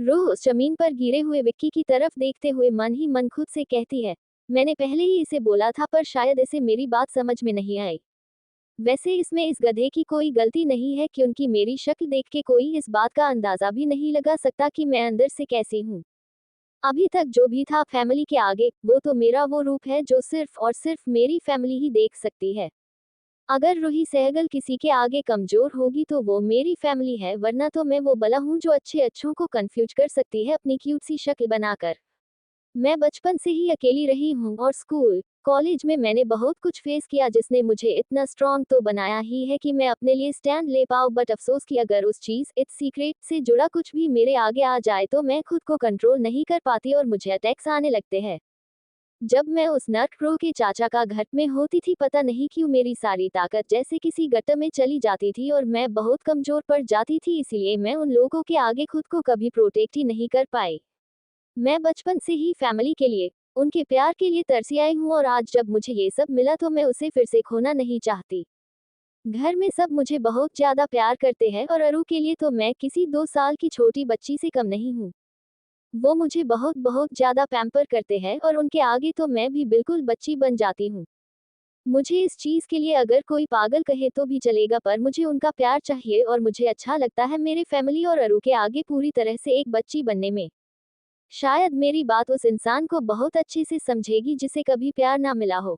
रूह उस जमीन पर गिरे हुए विक्की की तरफ देखते हुए मन ही मन खुद से कहती है, मैंने पहले ही इसे बोला था पर शायद इसे मेरी बात समझ में नहीं आई। वैसे इसमें इस गधे की कोई गलती नहीं है क्योंकि मेरी शक्ल देख के कोई इस बात का अंदाजा भी नहीं लगा सकता कि मैं अंदर से कैसी हूँ। अभी तक जो भी था फैमिली के आगे, वो तो मेरा वो रूप है जो सिर्फ और सिर्फ मेरी फैमिली ही देख सकती है। अगर रूही सहगल किसी के आगे कमजोर होगी तो वो मेरी फैमिली है, वरना तो मैं वो बला हूँ जो अच्छे अच्छों को कंफ्यूज कर सकती है अपनी क्यूट सी शक्ल बनाकर। मैं बचपन से ही अकेली रही हूँ और स्कूल, कॉलेज में मैंने बहुत कुछ फेस किया जिसने मुझे इतना स्ट्रांग तो बनाया ही है कि मैं अपने लिए स्टैंड ले पाऊँ, बट अफसोस कि अगर उस चीज इट्स सीक्रेट से जुड़ा कुछ भी मेरे आगे आ जाए तो मैं खुद को कंट्रोल नहीं कर पाती और मुझे अटैक्स आने लगते हैं। जब मैं उस नर्क प्रो के चाचा का घर में होती थी, पता नहीं क्यों मेरी सारी ताकत जैसे किसी गट्ट में चली जाती थी और मैं बहुत कमजोर पड़ जाती थी, इसलिए मैं उन लोगों के आगे खुद को कभी प्रोटेक्ट ही नहीं कर पाई। मैं बचपन से ही फैमिली के लिए, उनके प्यार के लिए तरसी आई हूँ और आज जब मुझे ये सब मिला तो मैं उसे फिर से खोना नहीं चाहती। घर में सब मुझे बहुत ज्यादा प्यार करते हैं और अरु के लिए तो मैं किसी 2 साल की छोटी बच्ची से कम नहीं हूँ। वो मुझे बहुत बहुत ज्यादा पैम्पर करते हैं और उनके आगे तो मैं भी बिल्कुल बच्ची बन जाती हूँ। मुझे इस चीज के लिए अगर कोई पागल कहे तो भी चलेगा, पर मुझे उनका प्यार चाहिए और मुझे अच्छा लगता है मेरे फैमिली और अरु के आगे पूरी तरह से एक बच्ची बनने में। शायद मेरी बात उस इंसान को बहुत अच्छे से समझेगी जिसे कभी प्यार ना मिला हो।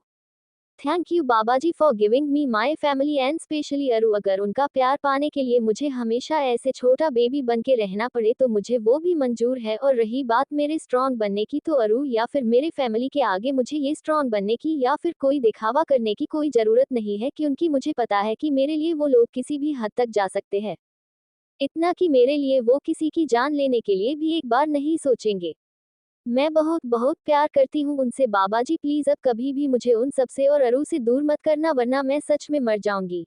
Thank you Baba ji for giving me my family and specially Aru. अगर उनका प्यार पाने के लिए मुझे हमेशा ऐसे छोटा बेबी बन के रहना पड़े तो मुझे वो भी मंजूर है। और रही बात मेरे स्ट्रांग बनने की, तो अरु या फिर मेरे फैमिली के आगे मुझे ये स्ट्रांग बनने की या फिर कोई दिखावा करने की कोई जरूरत नहीं है, क्योंकि मुझे पता है कि मेरे लिए वो लोग किसी भी हद तक जा सकते हैं। इतना कि मेरे लिए वो किसी की जान लेने के लिए भी एक बार नहीं सोचेंगे। मैं बहुत बहुत प्यार करती हूँ उनसे बाबा जी, प्लीज अब कभी भी मुझे उन सबसे और अरु से दूर मत करना, वरना मैं सच में मर जाऊंगी।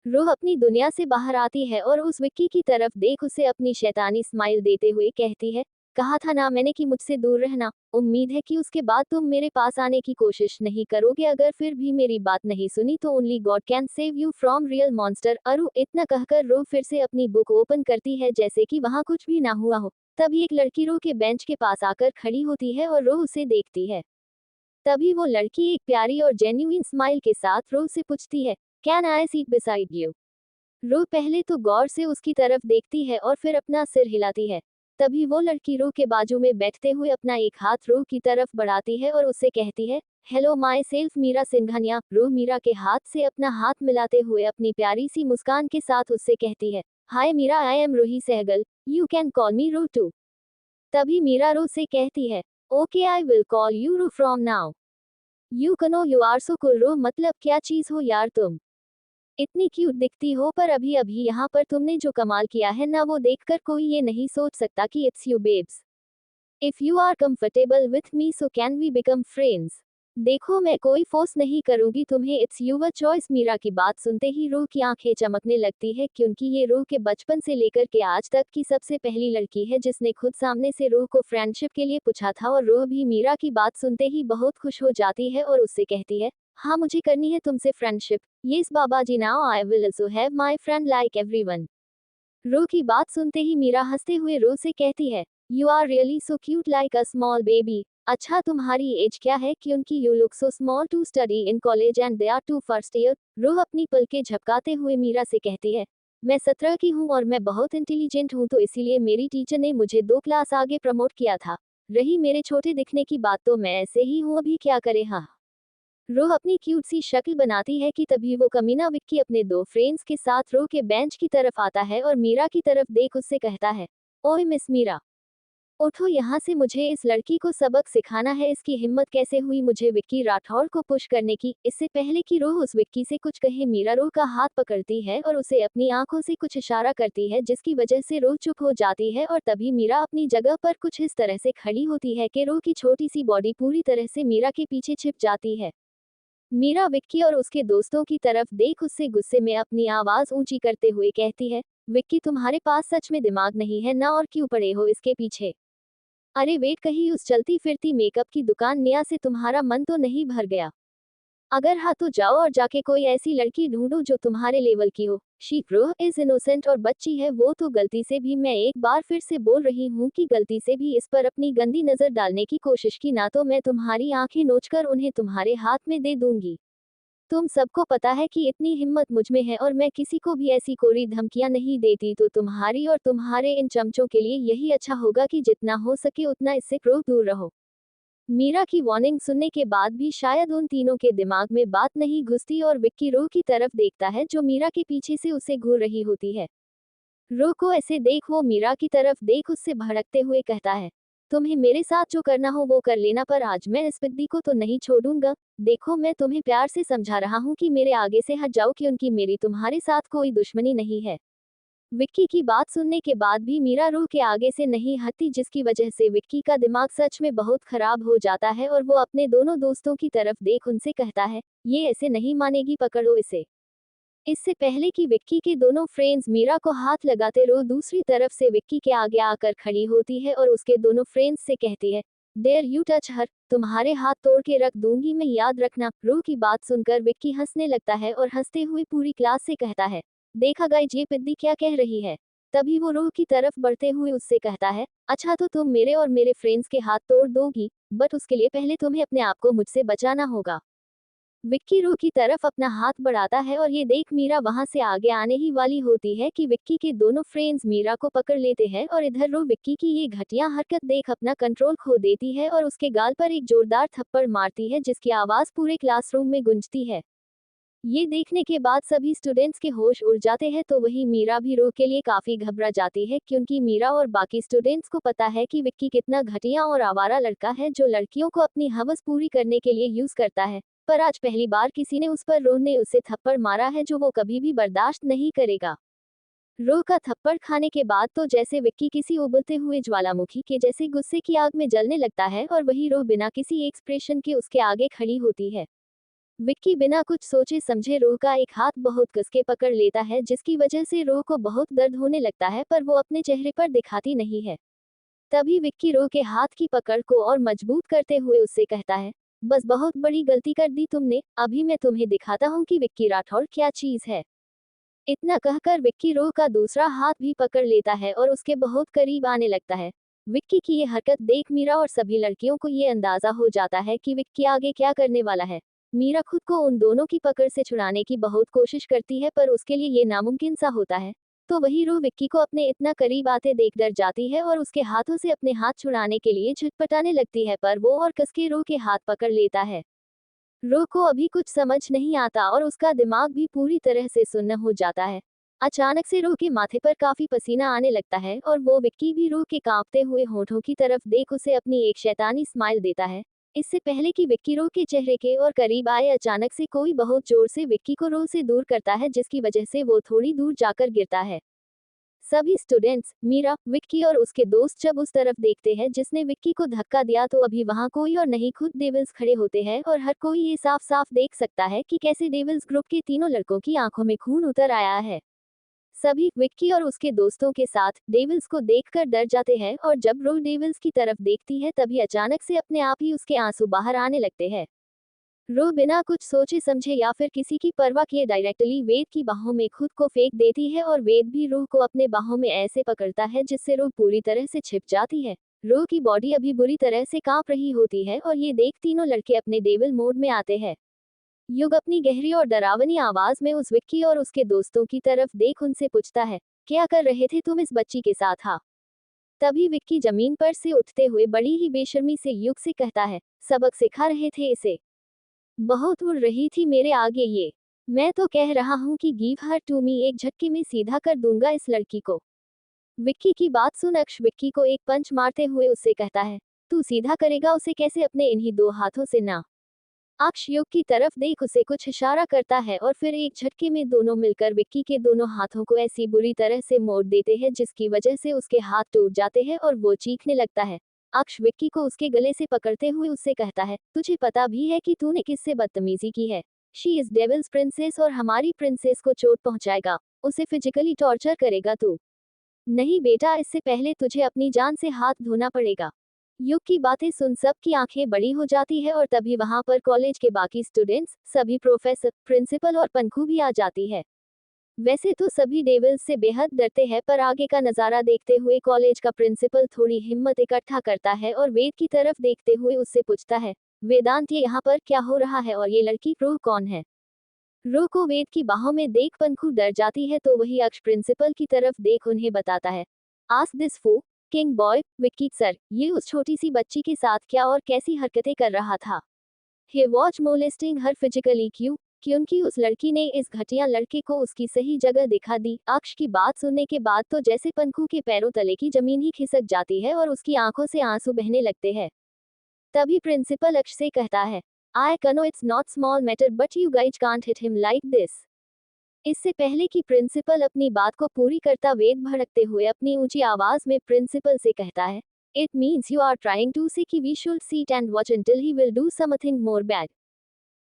रूह अपनी दुनिया से बाहर आती है और उस विक्की की तरफ देख उसे अपनी शैतानी स्माइल देते हुए कहती है, कहा था ना मैंने कि मुझसे दूर रहना। उम्मीद है कि उसके बाद तुम मेरे पास आने की कोशिश नहीं करोगे। अगर फिर भी मेरी बात नहीं सुनी तो only God can save you from real monster अरु। इतना कहकर रूह फिर से अपनी बुक ओपन करती है जैसे कि वहां कुछ भी ना हुआ हो। तभी एक लड़की रूह के बेंच के पास आकर खड़ी होती है और रूह उसे देखती है। तभी वो लड़की एक प्यारी और जेन्युइन स्माइल के साथ रूह से पूछती है, can I seat beside you. रूह पहले तो गौर से उसकी तरफ देखती है और फिर अपना सिर हिलाती है। तभी वो लड़की रूह के बाजू में बैठते हुए अपना एक हाथ रूह की तरफ बढ़ाती है और उससे कहती है, hello myself Meera Singhania. Ruh Meera के हाथ से अपना हाथ मिलाते हुए अपनी प्यारी सी मुस्कान के साथ उससे कहती है, hi Meera, I am Roohi Sehgal, you can call me Rooh too. तभी मीरा रूह से कहती है, okay I will call you Rooh from now. You know you are so cool. Rooh मतलब क्या चीज हो यार तुम, इतनी क्यूट दिखती हो, पर अभी अभी यहाँ पर तुमने जो कमाल किया है ना, वो देखकर कोई ये नहीं सोच सकता कि it's you babes. If you are comfortable with me so can we become friends. देखो मैं कोई फोर्स नहीं करूंगी तुम्हें, इट्स यूर चॉइस। मीरा की बात सुनते ही रूह की आंखें चमकने लगती है, क्योंकि ये रूह के बचपन से लेकर के आज तक की सबसे पहली लड़की है जिसने खुद सामने से रूह को फ्रेंडशिप के लिए पूछा था। और रूह भी मीरा की बात सुनते ही बहुत खुश हो जाती है और उससे कहती है, हाँ मुझे करनी है तुमसे friendship. Yes Baba ji, now I will also have my friend like everyone. Ruh की बात सुनते ही मीरा हंसते हुए रूह से कहती है, you are really so cute like a small baby. अच्छा तुम्हारी एज क्या है, क्योंकि you look so small to study in college and they are to first year. Ruh अपनी पलकें झपकाते हुए मीरा से कहती है, मैं 17 की हूँ और मैं बहुत इंटेलिजेंट हूँ, तो इसीलिए मेरी टीचर ने मुझे 2 क्लास आगे प्रमोट किया था। रही मेरे छोटे दिखने की बात, तो मैं ऐसे ही हूँ, अभी क्या करे। हाँ, रूह अपनी क्यूट सी शक्ल बनाती है कि तभी वो कमीना विक्की अपने 2 फ्रेंड्स के साथ रूह के बेंच की तरफ आता है और मीरा की तरफ देख उससे कहता है, ओए मिस मीरा, उठो यहाँ से, मुझे इस लड़की को सबक सिखाना है। इसकी हिम्मत कैसे हुई मुझे विक्की राठौड़ को पुश करने की। इससे पहले कि रूह उस विक्की से कुछ कहे, मीरा रूह का हाथ पकड़ती है और उसे अपनी आंखों से कुछ इशारा करती है, जिसकी वजह से रूह चुप हो जाती है। और तभी मीरा अपनी जगह पर कुछ इस तरह से खड़ी होती है कि रूह की छोटी सी बॉडी पूरी तरह से मीरा के पीछे छिप जाती है। मीरा विक्की और उसके दोस्तों की तरफ देख उससे गुस्से में अपनी आवाज ऊंची करते हुए कहती है, विक्की तुम्हारे पास सच में दिमाग नहीं है ना, और क्यों पड़े हो इसके पीछे। अरे वेट, कहीं उस चलती फिरती मेकअप की दुकान निया से तुम्हारा मन तो नहीं भर गया। अगर हाँ तो जाओ और जाके कोई ऐसी लड़की ढूंढो जो तुम्हारे लेवल की हो। शी रूह इज इनोसेंट और बच्ची है वो तो गलती से भी, मैं एक बार फिर से बोल रही हूँ कि गलती से भी इस पर अपनी गंदी नजर डालने की कोशिश की ना तो मैं तुम्हारी आंखें नोचकर उन्हें तुम्हारे हाथ में दे दूंगी। तुम सबको पता है कि इतनी हिम्मत मुझ में है और मैं किसी को भी ऐसी कोरी धमकियां नहीं देती, तो तुम्हारी और तुम्हारे इन चमचों के लिए यही अच्छा होगा कि जितना हो सके उतना इससे क्रोध दूर रहो। मीरा की वार्निंग सुनने के बाद भी शायद उन तीनों के दिमाग में बात नहीं घुसती और विक्की रो की तरफ देखता है जो मीरा के पीछे से उसे घूर रही होती है। रो को ऐसे देख वो मीरा की तरफ देख उससे भड़कते हुए कहता है, तुम्हें मेरे साथ जो करना हो वो कर लेना, पर आज मैं इस बिद्दी को तो नहीं छोड़ूंगा। देखो मैं तुम्हें प्यार से समझा रहा हूँ कि मेरे आगे से हट जाओ, क्योंकि मेरी तुम्हारे साथ कोई दुश्मनी नहीं है। विक्की की बात सुनने के बाद भी मीरा रूह के आगे से नहीं हटती, जिसकी वजह से विक्की का दिमाग सच में बहुत खराब हो जाता है और वो अपने दोनों दोस्तों की तरफ देख उनसे कहता है, ये ऐसे नहीं मानेगी, पकड़ो इसे। इससे पहले कि विक्की के दोनों फ्रेंड्स मीरा को हाथ लगाते रो दूसरी तरफ से विक्की के आगे आकर खड़ी होती है और उसके दोनों फ्रेंड्स से कहती है, डेयर यू टच हर, तुम्हारे हाथ तोड़ के रख दूंगी मैं, याद रखना। रो की बात सुनकर विक्की हंसने लगता है और हंसते हुए पूरी क्लास से कहता है, देखा गाइज ये पिद्दी क्या कह रही है। तभी वो रो की तरफ बढ़ते हुए उससे कहता है, अच्छा तो तुम मेरे और मेरे फ्रेंड्स के हाथ तोड़ दोगी, बट उसके लिए पहले तुम्हें अपने आप को मुझसे बचाना होगा। विक्की रो की तरफ अपना हाथ बढ़ाता है और ये देख मीरा वहां से आगे आने ही वाली होती है कि विक्की के दोनों फ्रेंड्स मीरा को पकड़ लेते हैं और इधर रो विक्की की ये घटिया हरकत देख अपना कंट्रोल खो देती है और उसके गाल पर एक जोरदार थप्पड़ मारती है जिसकी आवाज पूरे क्लासरूम में गूंजती है। ये देखने के बाद सभी स्टूडेंट्स के होश उड़ जाते हैं, तो वही मीरा भी रो के लिए काफी घबरा जाती है, क्योंकि मीरा और बाकी स्टूडेंट्स को पता है कि विक्की कितना घटिया और आवारा लड़का है जो लड़कियों को अपनी हवस पूरी करने के लिए यूज करता है। पर आज पहली बार किसी ने उस पर रो ने उसे थप्पड़ मारा है जो वो कभी भी बर्दाश्त नहीं करेगा। रो का थप्पड़ खाने के बाद तो जैसे विक्की किसी उबलते हुए ज्वालामुखी के जैसे गुस्से की आग में जलने लगता है और वही रो बिना किसी एक्सप्रेशन के उसके आगे खड़ी होती है। विक्की बिना कुछ सोचे समझे रो का एक हाथ बहुत कस के पकड़ लेता है, जिसकी वजह से रो को बहुत दर्द होने लगता है, पर वो अपने चेहरे पर दिखाती नहीं है। तभी विक्की रो के हाथ की पकड़ को और मजबूत करते हुए उससे कहता है, बस बहुत बड़ी गलती कर दी तुमने, अभी मैं तुम्हें दिखाता हूँ कि विक्की राठौर क्या चीज है। इतना कहकर विक्की रो का दूसरा हाथ भी पकड़ लेता है और उसके बहुत करीब आने लगता है। विक्की की ये हरकत देख मीरा और सभी लड़कियों को ये अंदाजा हो जाता है कि विक्की आगे क्या करने वाला है। मीरा खुद को उन दोनों की पकड़ से छुड़ाने की बहुत कोशिश करती है, पर उसके लिए ये नामुमकिन सा होता है। तो वही रो विक्की को अपने इतना करीब आते देख डर जाती है और उसके हाथों से अपने हाथ छुड़ाने के लिए झटपटाने लगती है, पर वो और कसके रो के हाथ पकड़ लेता है। रो को अभी कुछ समझ नहीं आता और उसका दिमाग भी पूरी तरह से सुन्न हो जाता है। अचानक से रो के माथे पर काफी पसीना आने लगता है और वो विक्की भी रो के कांपते हुए होठों की तरफ देख उसे अपनी एक शैतानी स्माइल देता है। इससे पहले कि विक्की रो के चेहरे के और करीब आए, अचानक से कोई बहुत जोर से विक्की को रो से दूर करता है, जिसकी वजह से वो थोड़ी दूर जाकर गिरता है। सभी स्टूडेंट्स, मीरा, विक्की और उसके दोस्त जब उस तरफ देखते हैं जिसने विक्की को धक्का दिया, तो अभी वहां कोई और नहीं खुद डेविल्स खड़े होते हैं और हर कोई ये साफ साफ देख सकता है कि कैसे डेविल्स ग्रुप के तीनों लड़कों की आंखों में खून उतर आया है। सभी विक्की और उसके दोस्तों के साथ डेविल्स को देखकर डर जाते हैं और जब रो डेविल्स की तरफ देखती है तभी अचानक से अपने आप ही उसके आंसू बाहर आने लगते हैं। रो बिना कुछ सोचे समझे या फिर किसी की परवाह किए डायरेक्टली वेद की बाहों में खुद को फेंक देती है और वेद भी रूह को अपने बाहों में ऐसे पकड़ता है जिससे रूह पूरी तरह से छिप जाती है। रूह की बॉडी अभी बुरी तरह से कांप रही होती है और ये देख तीनों लड़के अपने डेविल मोड में आते हैं। युग अपनी गहरी और डरावनी आवाज में उस विक्की और उसके दोस्तों की तरफ देख उनसे पूछता है, क्या कर रहे थे तुम इस बच्ची के साथ? हाँ। तभी विक्की जमीन पर से उठते हुए बड़ी ही बेशर्मी से युग से कहता है, सबक सिखा रहे थे इसे। बहुत उड़ रही थी मेरे आगे ये। मैं तो कह रहा हूँ कि गिव हर टू मी, एक झटके में सीधा कर दूंगा इस लड़की को। विक्की की बात सुन अक्ष विक्की को एक पंच मारते हुए उससे कहता है, तू सीधा करेगा उसे कैसे? अपने इन्हीं दो हाथों से ना। अक्ष युग की तरफ देख उसे कुछ इशारा करता है और फिर एक झटके में दोनों मिलकर विक्की के दोनों हाथों को ऐसी बुरी तरह से मोड़ देते हैं जिसकी वजह से उसके हाथ टूट जाते हैं और वो चीखने लगता है। अक्ष विक्की को उसके गले से पकड़ते हुए उससे कहता है, तुझे पता भी है कि तूने किससे बदतमीजी की है? शी इज डेविल्स प्रिंसेस और हमारी प्रिंसेस को चोट पहुंचाएगा, उसे फिजिकली टॉर्चर करेगा तू। नहीं बेटा, इससे पहले तुझे अपनी जान से हाथ धोना पड़ेगा। युग की बातें सुन सबकी आंखें बड़ी हो जाती है और तभी वहां पर कॉलेज के बाकी स्टूडेंट्स, सभी प्रोफेसर, प्रिंसिपल और पंखू भी आ जाती है। वैसे तो सभी डेविल्स से बेहद डरते हैं, पर आगे का नजारा देखते हुए कॉलेज का प्रिंसिपल थोड़ी हिम्मत इकट्ठा करता है और वेद की तरफ देखते हुए उससे पूछता है, वेदांत, ये यहाँ पर क्या हो रहा है और ये लड़की रूह कौन है? रूह को वेद की बाहों में देख पंखू डर जाती है, तो वही अक्ष प्रिंसिपल की तरफ देख उन्हें बताता है, आस्क दिस फू किंग बॉय विक्की सर, ये उस छोटी सी बच्ची के साथ क्या और कैसी हरकतें कर रहा था? He was molesting her physically क्योंकि उस लड़की ने इस घटिया लड़के को उसकी सही जगह दिखा दी। अक्ष की बात सुनने के बाद तो जैसे पंखू के पैरों तले की जमीन ही खिसक जाती है और उसकी आंखों से आंसू बहने लगते हैं। तभी प्रिंसिपल अक्ष से कहता है, I know it's not small matter but you guys can't hit him like this. इससे पहले कि प्रिंसिपल अपनी बात को पूरी करता, वेद भड़कते हुए अपनी ऊंची आवाज में प्रिंसिपल से कहता है, it means you are trying to say कि we should sit and watch until he will do something more bad.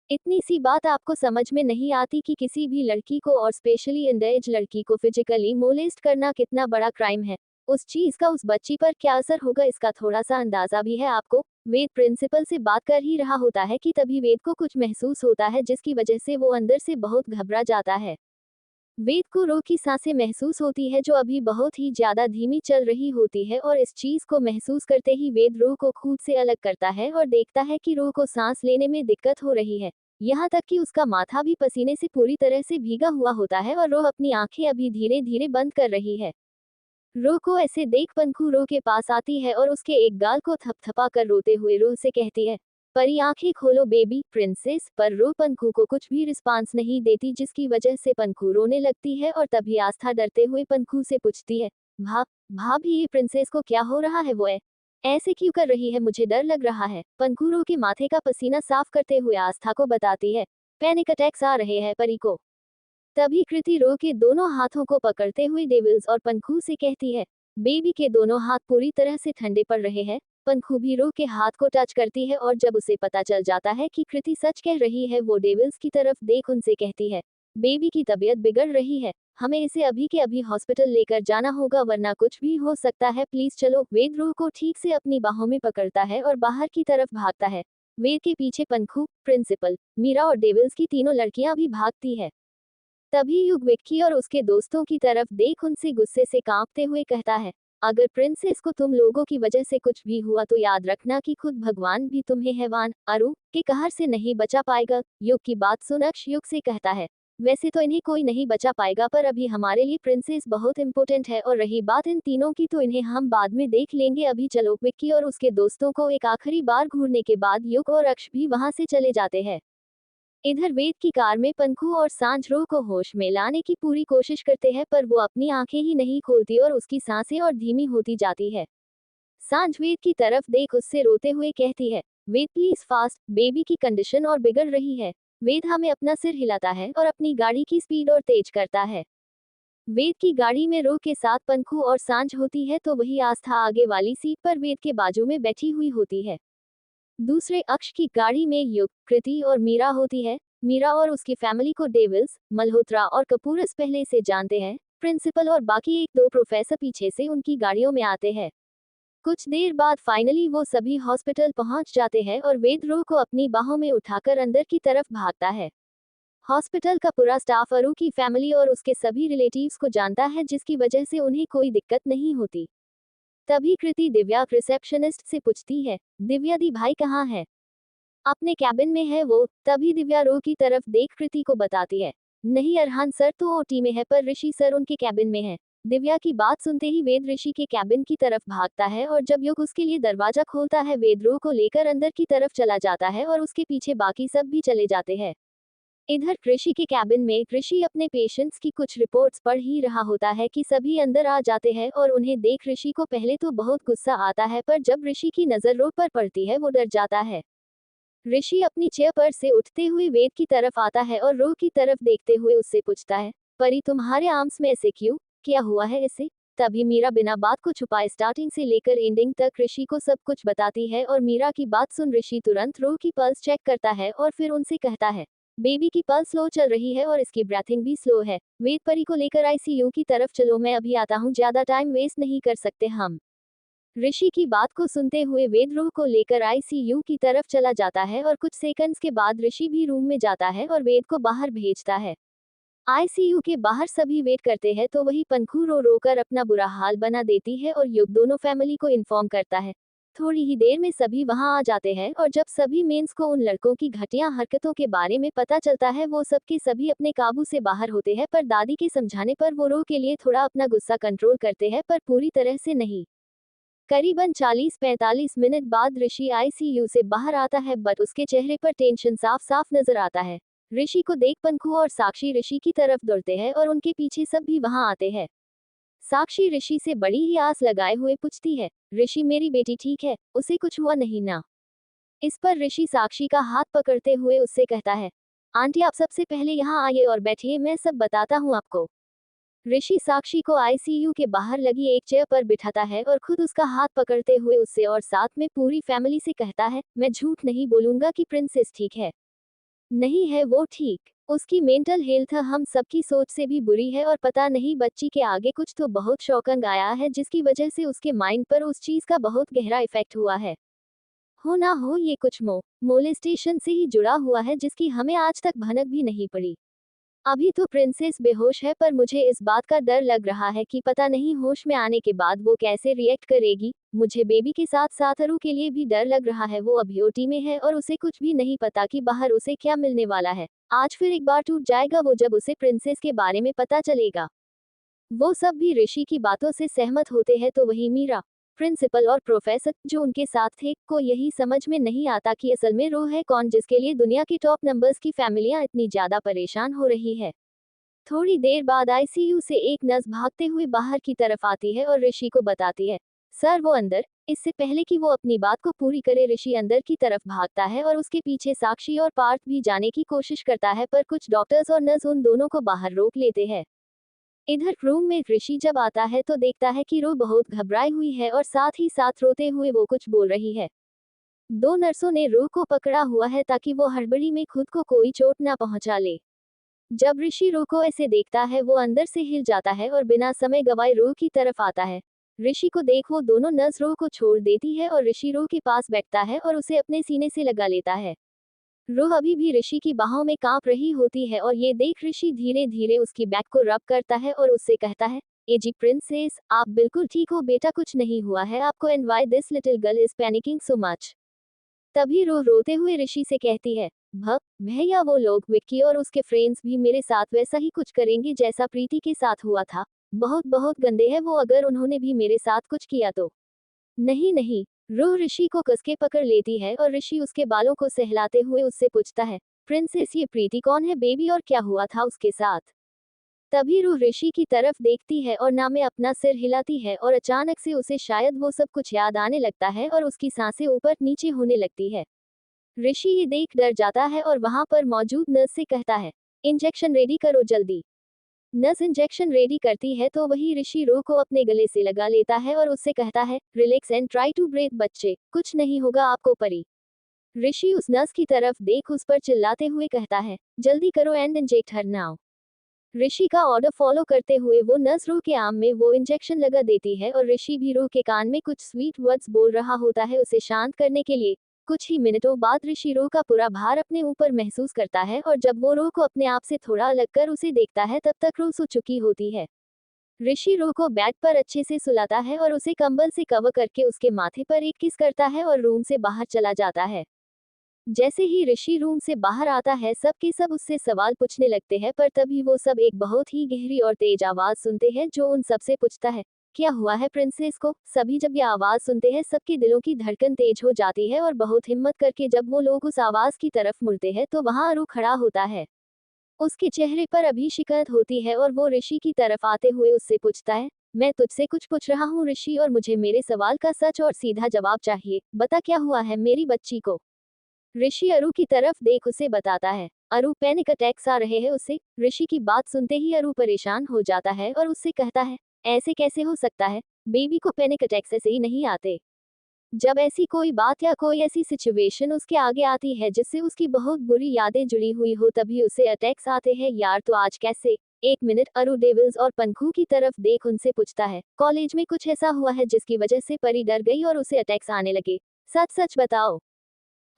इतनी सी बात आपको समझ में नहीं आती कि किसी भी लड़की को और स्पेशली अंडरएज लड़की को फिजिकली मोलेस्ट करना कितना बड़ा क्राइम है? उस चीज का उस बच्ची पर क्या असर होगा इसका थोड़ा सा अंदाजा भी है आपको? वेद प्रिंसिपल से बात कर ही रहा होता है कि तभी वेद को कुछ महसूस होता है जिसकी वजह से वो अंदर से बहुत घबरा जाता है। वेद को रूह की सांसें महसूस होती है जो अभी बहुत ही ज्यादा धीमी चल रही होती है, और इस चीज को महसूस करते ही वेद रूह को खुद से अलग करता है और देखता है कि रूह को सांस लेने में दिक्कत हो रही है। यहाँ तक कि उसका माथा भी पसीने से पूरी तरह से भीगा हुआ होता है और रूह अपनी आंखें अभी धीरे धीरे बंद कर रही है। रूह को ऐसे देख पंखू रूह के पास आती है और उसके एक गाल को थपथपा कर रोते हुए रूह से कहती है, परी आंखें खोलो बेबी प्रिंसेस। पर रूह पंखू को कुछ भी रिस्पांस नहीं देती, जिसकी वजह से पंखू रोने लगती है और तभी आस्था डरते हुए पंखू से पूछती है, भाभी ये प्रिंसेस को क्या हो रहा है? वो ऐसे क्यों कर रही है? मुझे डर लग रहा है। पंखू रूह के माथे का पसीना साफ करते हुए आस्था को बताती है, पैनिक अटैक्स आ रहे हैं परी को। तभी कृति रूह के दोनों हाथों को पकड़ते हुए डेविल्स और पंखू से कहती है, बेबी के दोनों हाथ पूरी तरह से ठंडे पड़ रहे हैं। पंखू भी रूह के हाथ को टच करती है और जब उसे पता चल जाता है कि कृति सच कह रही है, वो डेविल्स की तरफ देख उनसे कहती है, बेबी की तबीयत बिगड़ रही है, हमें इसे अभी के अभी हॉस्पिटल लेकर जाना होगा वरना कुछ भी हो सकता है, प्लीज चलो। वेद रूह को ठीक से अपनी बाहों में पकड़ता है और बाहर की तरफ भागता है। वेद के पीछे पंखू, प्रिंसिपल, मीरा और डेविल्स की तीनों लड़कियां भी भागती है। तभी युग विक्की और उसके दोस्तों की तरफ देख उनसे गुस्से से कांपते हुए कहता है, अगर प्रिंसेस को तुम लोगों की वजह से कुछ भी हुआ तो याद रखना कि खुद भगवान भी तुम्हें हैवान अरु के कहर से नहीं बचा पाएगा। युग की बात सुन अक्ष युग से कहता है, वैसे तो इन्हें कोई नहीं बचा पाएगा, पर अभी हमारे लिए प्रिंसेस बहुत इंपॉर्टेंट है, और रही बात इन तीनों की तो इन्हें हम बाद में देख लेंगे। अभी चलो। विक्की और उसके दोस्तों को एक आखिरी बार घूरने के बाद युग और अक्ष भी वहां से चले जाते हैं। इधर वेद की कार में पंखू और सांझ रूह को होश में लाने की पूरी कोशिश करते हैं, पर वो अपनी आंखें ही नहीं खोलती और उसकी सांसें और धीमी होती जाती है। सांझ वेद की तरफ देख उससे रोते हुए कहती है, वेद प्लीज फास्ट, बेबी की कंडीशन और बिगड़ रही है। वेद हमें अपना सिर हिलाता है और अपनी गाड़ी की स्पीड और तेज करता है। वेद की गाड़ी में रूह के साथ पंखू और सांझ होती है, तो वही आस्था आगे वाली सीट पर वेद के बाजू में बैठी हुई होती है। दूसरे अक्ष की गाड़ी में युग, कृति और मीरा होती है। मीरा और उसकी फैमिली को डेविल्स, मल्होत्रा और कपूरस पहले से जानते हैं। प्रिंसिपल और बाकी एक दो प्रोफेसर पीछे से उनकी गाड़ियों में आते हैं। कुछ देर बाद फाइनली वो सभी हॉस्पिटल पहुंच जाते हैं और वेद रूह को अपनी बाहों में उठाकर अंदर की तरफ भागता है। हॉस्पिटल का पूरा स्टाफ अरु की फैमिली और उसके सभी रिलेटिव्स को जानता है, जिसकी वजह से उन्हें कोई दिक्कत नहीं होती। तभी कृति दिव्या रिसेप्शनिस्ट से पूछती है, दिव्या दी भाई कहाँ है? अपने कैबिन में है वो। तभी दिव्या रूह की तरफ देख कृति को बताती है, नहीं अरहान सर तो ओटी में है, पर ऋषि सर उनके कैबिन में है। दिव्या की बात सुनते ही वेद ऋषि के कैबिन की तरफ भागता है और जब युग उसके लिए दरवाजा खोलता है, वेद रूह को लेकर अंदर की तरफ चला जाता है और उसके पीछे बाकी सब भी चले जाते हैं। इधर ऋषि के कैबिन में ऋषि अपने पेशेंट्स की कुछ रिपोर्ट्स पढ़ ही रहा होता है कि सभी अंदर आ जाते हैं और उन्हें देख ऋषि को पहले तो बहुत गुस्सा आता है, पर जब ऋषि की नजर रूह पर पड़ती है वो डर जाता है। ऋषि अपनी चेयर पर से उठते हुए वेद की तरफ आता है और रूह की तरफ देखते हुए उससे पूछता है, परी तुम्हारे आर्म्स में ऐसे क्यों? क्या हुआ है ऐसे? तभी मीरा बिना बात को छुपाए स्टार्टिंग से लेकर एंडिंग तक ऋषि को सब कुछ बताती है और मीरा की बात सुन ऋषि तुरंत रूह की पल्स चेक करता है और फिर उनसे कहता है, बेबी की पल्स स्लो चल रही है और इसकी ब्रीथिंग भी स्लो है। वेद परी को लेकर आईसीयू की तरफ चलो, मैं अभी आता हूँ, ज्यादा टाइम वेस्ट नहीं कर सकते हम। ऋषि की बात को सुनते हुए वेद रूह को लेकर आईसीयू की तरफ चला जाता है और कुछ सेकंड्स के बाद ऋषि भी रूम में जाता है और वेद को बाहर भेजता है। आईसीयू के बाहर सभी वेट करते हैं तो वही पंखू रो रो कर अपना बुरा हाल बना देती है और युग दोनों फैमिली को इन्फॉर्म करता है। थोड़ी ही देर में सभी वहां आ जाते हैं और जब सभी मेंस को उन लड़कों की घटिया हरकतों के बारे में पता चलता है वो सब के सभी अपने काबू से बाहर होते हैं, पर दादी के समझाने पर वो रो के लिए थोड़ा अपना गुस्सा कंट्रोल करते हैं, पर पूरी तरह से नहीं। करीबन 40-45 मिनट बाद ऋषि आईसीयू से बाहर आता है, बट उसके चेहरे पर टेंशन साफ साफ नजर आता है। ऋषि को देख पंखु और साक्षी ऋषि की तरफ दौड़ते हैं और उनके पीछे सब भी वहां आते हैं। साक्षी ऋषि से बड़ी ही आस लगाए हुए पूछती है, ऋषि मेरी बेटी ठीक है, उसे कुछ हुआ नहीं ना? इस पर ऋषि साक्षी का हाथ पकड़ते हुए उससे कहता है, आंटी आप सबसे पहले यहाँ आइए और बैठिए, मैं सब बताता हूँ आपको। ऋषि साक्षी को आईसीयू के बाहर लगी एक चेयर पर बिठाता है और खुद उसका हाथ पकड़ते हुए उससे और साथ में पूरी फैमिली से कहता है, मैं झूठ नहीं बोलूंगा कि प्रिंसेस ठीक है। नहीं है वो ठीक। उसकी मेंटल हेल्थ हम सबकी सोच से भी बुरी है और पता नहीं बच्ची के आगे कुछ तो बहुत शौकंग आया है जिसकी वजह से उसके माइंड पर उस चीज का बहुत गहरा इफेक्ट हुआ है। हो ना हो ये कुछ मोलेस्टेशन से ही जुड़ा हुआ है जिसकी हमें आज तक भनक भी नहीं पड़ी। अभी तो प्रिंसेस बेहोश है, पर मुझे इस बात का डर लग रहा है कि पता नहीं होश में आने के बाद वो कैसे रिएक्ट करेगी। मुझे बेबी के साथ साथ अरु के लिए भी डर लग रहा है, वो अभी ओटी में है और उसे कुछ भी नहीं पता कि बाहर उसे क्या मिलने वाला है। आज फिर एक बार टूट जाएगा वो जब उसे प्रिंसेस के बारे में पता चलेगा। वो सब भी ऋषि की बातों से सहमत होते हैं तो वही मीरा, प्रिंसिपल और प्रोफेसर जो उनके साथ थे को यही समझ में नहीं आता कि असल में रो है कौन जिसके लिए दुनिया की टॉप नंबर्स की फैमिलियां इतनी ज्यादा परेशान हो रही है। थोड़ी देर बाद आईसीयू से एक नर्स भागते हुए बाहर की तरफ आती है और ऋषि को बताती है, सर वो अंदर। इससे पहले कि वो अपनी बात को पूरी करे ऋषि अंदर की तरफ भागता है और उसके पीछे साक्षी और पार्थ भी जाने की कोशिश करता है, पर कुछ डॉक्टर्स और नर्स उन दोनों को बाहर रोक लेते हैं। इधर रूम में ऋषि जब आता है तो देखता है कि रो बहुत घबराई हुई है और साथ ही साथ रोते हुए वो कुछ बोल रही है। दो नर्सों ने रो को पकड़ा हुआ है ताकि वो हड़बड़ी में खुद को कोई चोट ना पहुंचा ले। जब ऋषि रो को ऐसे देखता है वो अंदर से हिल जाता है और बिना समय गवाए रो की तरफ आता है। ऋषि को देख वो दोनों नर्स रो को छोड़ देती है और ऋषि रो के पास बैठता है और उसे अपने सीने से लगा लेता है। रूह अभी भी ऋषि की बाहों में कांप रही होती है और ये देख ऋषि धीरे धीरे उसकी बैक को रब करता है और उससे कहता है, ए जी प्रिंसेस, आप बिल्कुल ठीक हो बेटा, कुछ नहीं हुआ है आपको, and why this little girl is panicking so much. तभी रूह रोते हुए ऋषि से कहती है, भैया वो लोग विक्की और उसके फ्रेंड्स भी मेरे साथ वैसा ही कुछ करेंगे जैसा प्रीति के साथ हुआ था। बहुत बहुत गंदे हैं वो, अगर उन्होंने भी मेरे साथ कुछ किया तो। नहीं नहीं। रूह ऋषि को कसके पकड़ लेती है और ऋषि उसके बालों को सहलाते हुए उससे पूछता है, प्रिंसेस ये प्रीति कौन है बेबी और क्या हुआ था उसके साथ? तभी रूह ऋषि की तरफ देखती है और ना में अपना सिर हिलाती है और अचानक से उसे शायद वो सब कुछ याद आने लगता है और उसकी सांसें ऊपर नीचे होने लगती है। ऋषि ये देख डर जाता है और वहां पर मौजूद नर्स से कहता है, इंजेक्शन रेडी करो जल्दी। नर्स इंजेक्शन रेडी करती है तो वही ऋषि रूह को अपने गले से लगा लेता है और उससे कहता है, relax and try to breathe बच्चे, कुछ नहीं होगा आपको परी। ऋषि उस नर्स की तरफ देख उस पर चिल्लाते हुए कहता है, जल्दी करो एंड इंजेक्ट हर नाउ। ऋषि का ऑर्डर फॉलो करते हुए वो नर्स रूह के आर्म में वो इंजेक्शन लगा देती है और ऋषि भी रूह के कान में कुछ स्वीट वर्ड्स बोल रहा होता है उसे शांत करने के लिए। कुछ ही मिनटों बाद ऋषि रूह का पूरा भार अपने ऊपर महसूस करता है और जब वो रूह को अपने आप से थोड़ा अलग कर उसे देखता है तब तक रूह सो चुकी होती है। ऋषि रूह को बेड पर अच्छे से सुलाता है और उसे कंबल से कवर करके उसके माथे पर एक किस करता है और रूम से बाहर चला जाता है। जैसे ही ऋषि रूम से बाहर आता है सब के सब उससे सवाल पूछने लगते हैं, पर तभी वो सब एक बहुत ही गहरी और तेज आवाज सुनते हैं जो उन सबसे पूछता है, क्या हुआ है प्रिंसेस को? सभी जब ये आवाज सुनते हैं सबके दिलों की धड़कन तेज हो जाती है और बहुत हिम्मत करके जब वो लोग उस आवाज की तरफ मुड़ते हैं तो वहां अरु खड़ा होता है। उसके चेहरे पर अभी शिकायत होती है और वो ऋषि की तरफ आते हुए उससे पूछता है, मैं तुझसे कुछ पूछ रहा हूँ ऋषि और मुझे मेरे सवाल का सच और सीधा जवाब चाहिए, बता क्या हुआ है मेरी बच्ची को? ऋषि अरु की तरफ देख उसे बताता है, अरु पैनिक अटैक्स आ रहे हैं उसे। ऋषि की बात सुनते ही अरु परेशान हो जाता है और उससे कहता है, ऐसे कैसे हो सकता है? बेबी को पैनिक अटैक्स ऐसे ही नहीं आते। जब ऐसी कोई बात या कोई ऐसी सिचुएशन उसके आगे आती है जिससे उसकी बहुत बुरी यादें जुड़ी हुई हो तभी उसे अटैक्स आते हैं यार, तो आज कैसे? एक मिनट, अरु डेविल्स और पंखू की तरफ देख उनसे पूछता है, कॉलेज में कुछ ऐसा हुआ है जिसकी वजह से परी डर गई और उसे अटैक्स आने लगे? सच सच बताओ।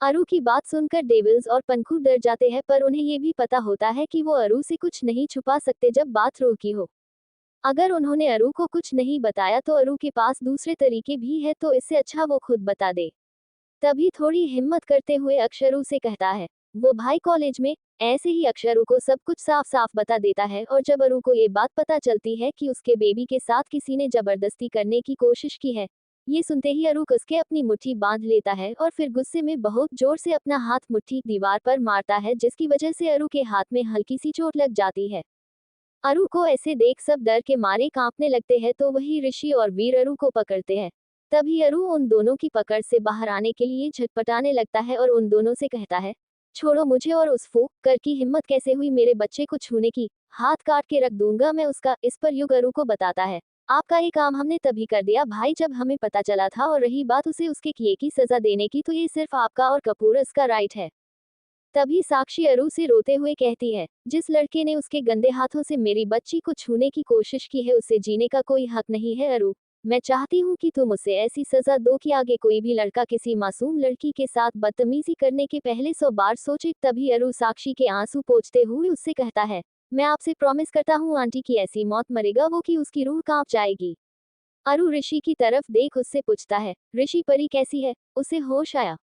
अरु की बात सुनकर डेविल्स और पंखू डर जाते हैं, पर उन्हें ये भी पता होता है कि वो अरु से कुछ नहीं छुपा सकते जब बात रू की हो। अगर उन्होंने अरु को कुछ नहीं बताया तो अरु के पास दूसरे तरीके भी है, तो इससे अच्छा वो खुद बता दे। तभी थोड़ी हिम्मत करते हुए अक्षरू से कहता है, वो भाई कॉलेज में। ऐसे ही अक्षरू को सब कुछ साफ साफ बता देता है, और जब अरु को ये बात पता चलती है कि उसके बेबी के साथ किसी ने जबरदस्ती करने की कोशिश की है, ये सुनते ही अरु कस के अपनी मुट्ठी बांध लेता है और फिर गुस्से में बहुत जोर से अपना हाथ मुट्ठी दीवार पर मारता है, जिसकी वजह से अरु के हाथ में हल्की सी चोट लग जाती है। अरु को ऐसे देख सब डर के मारे कांपने लगते हैं, तो वही ऋषि और वीर अरु को पकड़ते हैं। तभी अरु उन दोनों की पकड़ से बाहर आने के लिए झटपटाने लगता है और उन दोनों से कहता है, छोड़ो मुझे, और उस फूक कर की हिम्मत कैसे हुई मेरे बच्चे को छूने की? हाथ काट के रख दूंगा मैं उसका। इस पर युग अरु को बताता है, आपका ये काम हमने तभी कर दिया भाई जब हमें पता चला था, और रही बात उसे उसके किए की सजा देने की, तो ये सिर्फ आपका और कपूर इसका राइट है। तभी साक्षी अरु से रोते हुए कहती है, जिस लड़के ने उसके गंदे हाथों से मेरी बच्ची को छूने की कोशिश की है उसे जीने का कोई हक नहीं है। अरु, मैं चाहती हूँ कि तुम उसे ऐसी सजा दो कि आगे कोई भी लड़का किसी मासूम लड़की के साथ बदतमीजी करने के पहले 100 बार सोचे। तभी अरु साक्षी के आंसू पोंछते हुए उससे कहता है, मैं आपसे प्रॉमिस करता हूँ आंटी की ऐसी मौत मरेगा वो कि उसकी रूह कांप जाएगी। अरु ऋषि की तरफ देख उससे पूछता है, ऋषि परी कैसी है, उसे होश आया?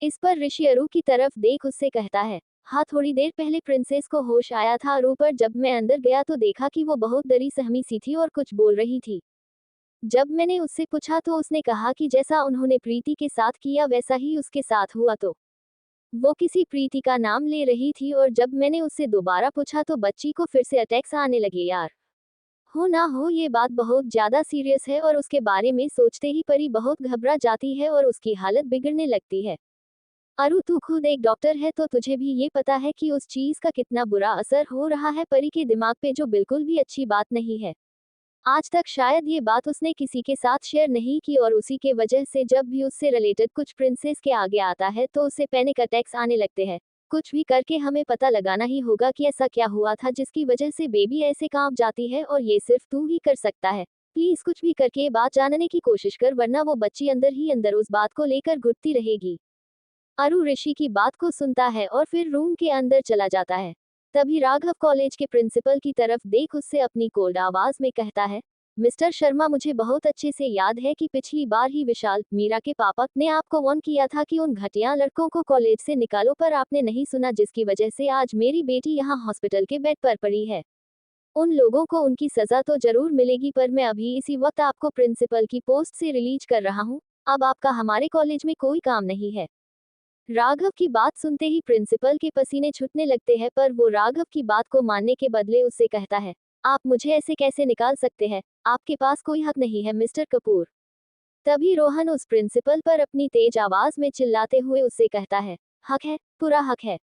इस पर ऋषि अरु की तरफ देख उससे कहता है, हाँ थोड़ी देर पहले प्रिंसेस को होश आया था अरु, पर जब मैं अंदर गया तो देखा कि वो बहुत डरी सहमी सी थी और कुछ बोल रही थी। जब मैंने उससे पूछा तो उसने कहा कि जैसा उन्होंने प्रीति के साथ किया वैसा ही उसके साथ हुआ, तो वो किसी प्रीति का नाम ले रही थी, और जब मैंने उससे दोबारा पूछा तो बच्ची को फिर से अटैक्स आने लगे। यार, हो ना हो ये बात बहुत ज्यादा सीरियस है, और उसके बारे में सोचते ही परी बहुत घबरा जाती है और उसकी हालत बिगड़ने लगती है। अरु, तू खुद एक डॉक्टर है तो तुझे भी ये पता है कि उस चीज का कितना बुरा असर हो रहा है परी के दिमाग पे, जो बिल्कुल भी अच्छी बात नहीं है। आज तक शायद ये बात उसने किसी के साथ शेयर नहीं की, और उसी के वजह से जब भी उससे रिलेटेड कुछ प्रिंसेस के आगे आता है तो उसे पैनिक अटैक्स आने लगते हैं। कुछ भी करके हमें पता लगाना ही होगा कि ऐसा क्या हुआ था जिसकी वजह से बेबी ऐसे कांप जाती है, और ये सिर्फ तू ही कर सकता है। प्लीज कुछ भी करके ये बात जानने की कोशिश कर, वरना वो बच्ची अंदर ही अंदर उस बात को लेकर घुटती रहेगी। अरु ऋषि की बात को सुनता है और फिर रूम के अंदर चला जाता है। तभी राघव कॉलेज के प्रिंसिपल की तरफ देख उससे अपनी कोल्ड आवाज में कहता है, मिस्टर शर्मा, मुझे बहुत अच्छे से याद है कि पिछली बार ही विशाल, मीरा के पापा, ने आपको वार्न किया था कि उन घटिया लड़कों को कॉलेज से निकालो, पर आपने नहीं सुना, जिसकी वजह से आज मेरी बेटी यहाँ हॉस्पिटल के बेड पर पड़ी है। उन लोगों को उनकी सजा तो जरूर मिलेगी, पर मैं अभी इसी वक्त आपको प्रिंसिपल की पोस्ट से रिलीज कर रहा हूँ। अब आपका हमारे कॉलेज में कोई काम नहीं है। राघव की बात सुनते ही प्रिंसिपल के पसीने छूटने लगते हैं, पर वो राघव की बात को मानने के बदले उससे कहता है, आप मुझे ऐसे कैसे निकाल सकते हैं? आपके पास कोई हक नहीं है मिस्टर कपूर। तभी रोहन उस प्रिंसिपल पर अपनी तेज आवाज में चिल्लाते हुए उससे कहता है, हक है, पूरा हक है।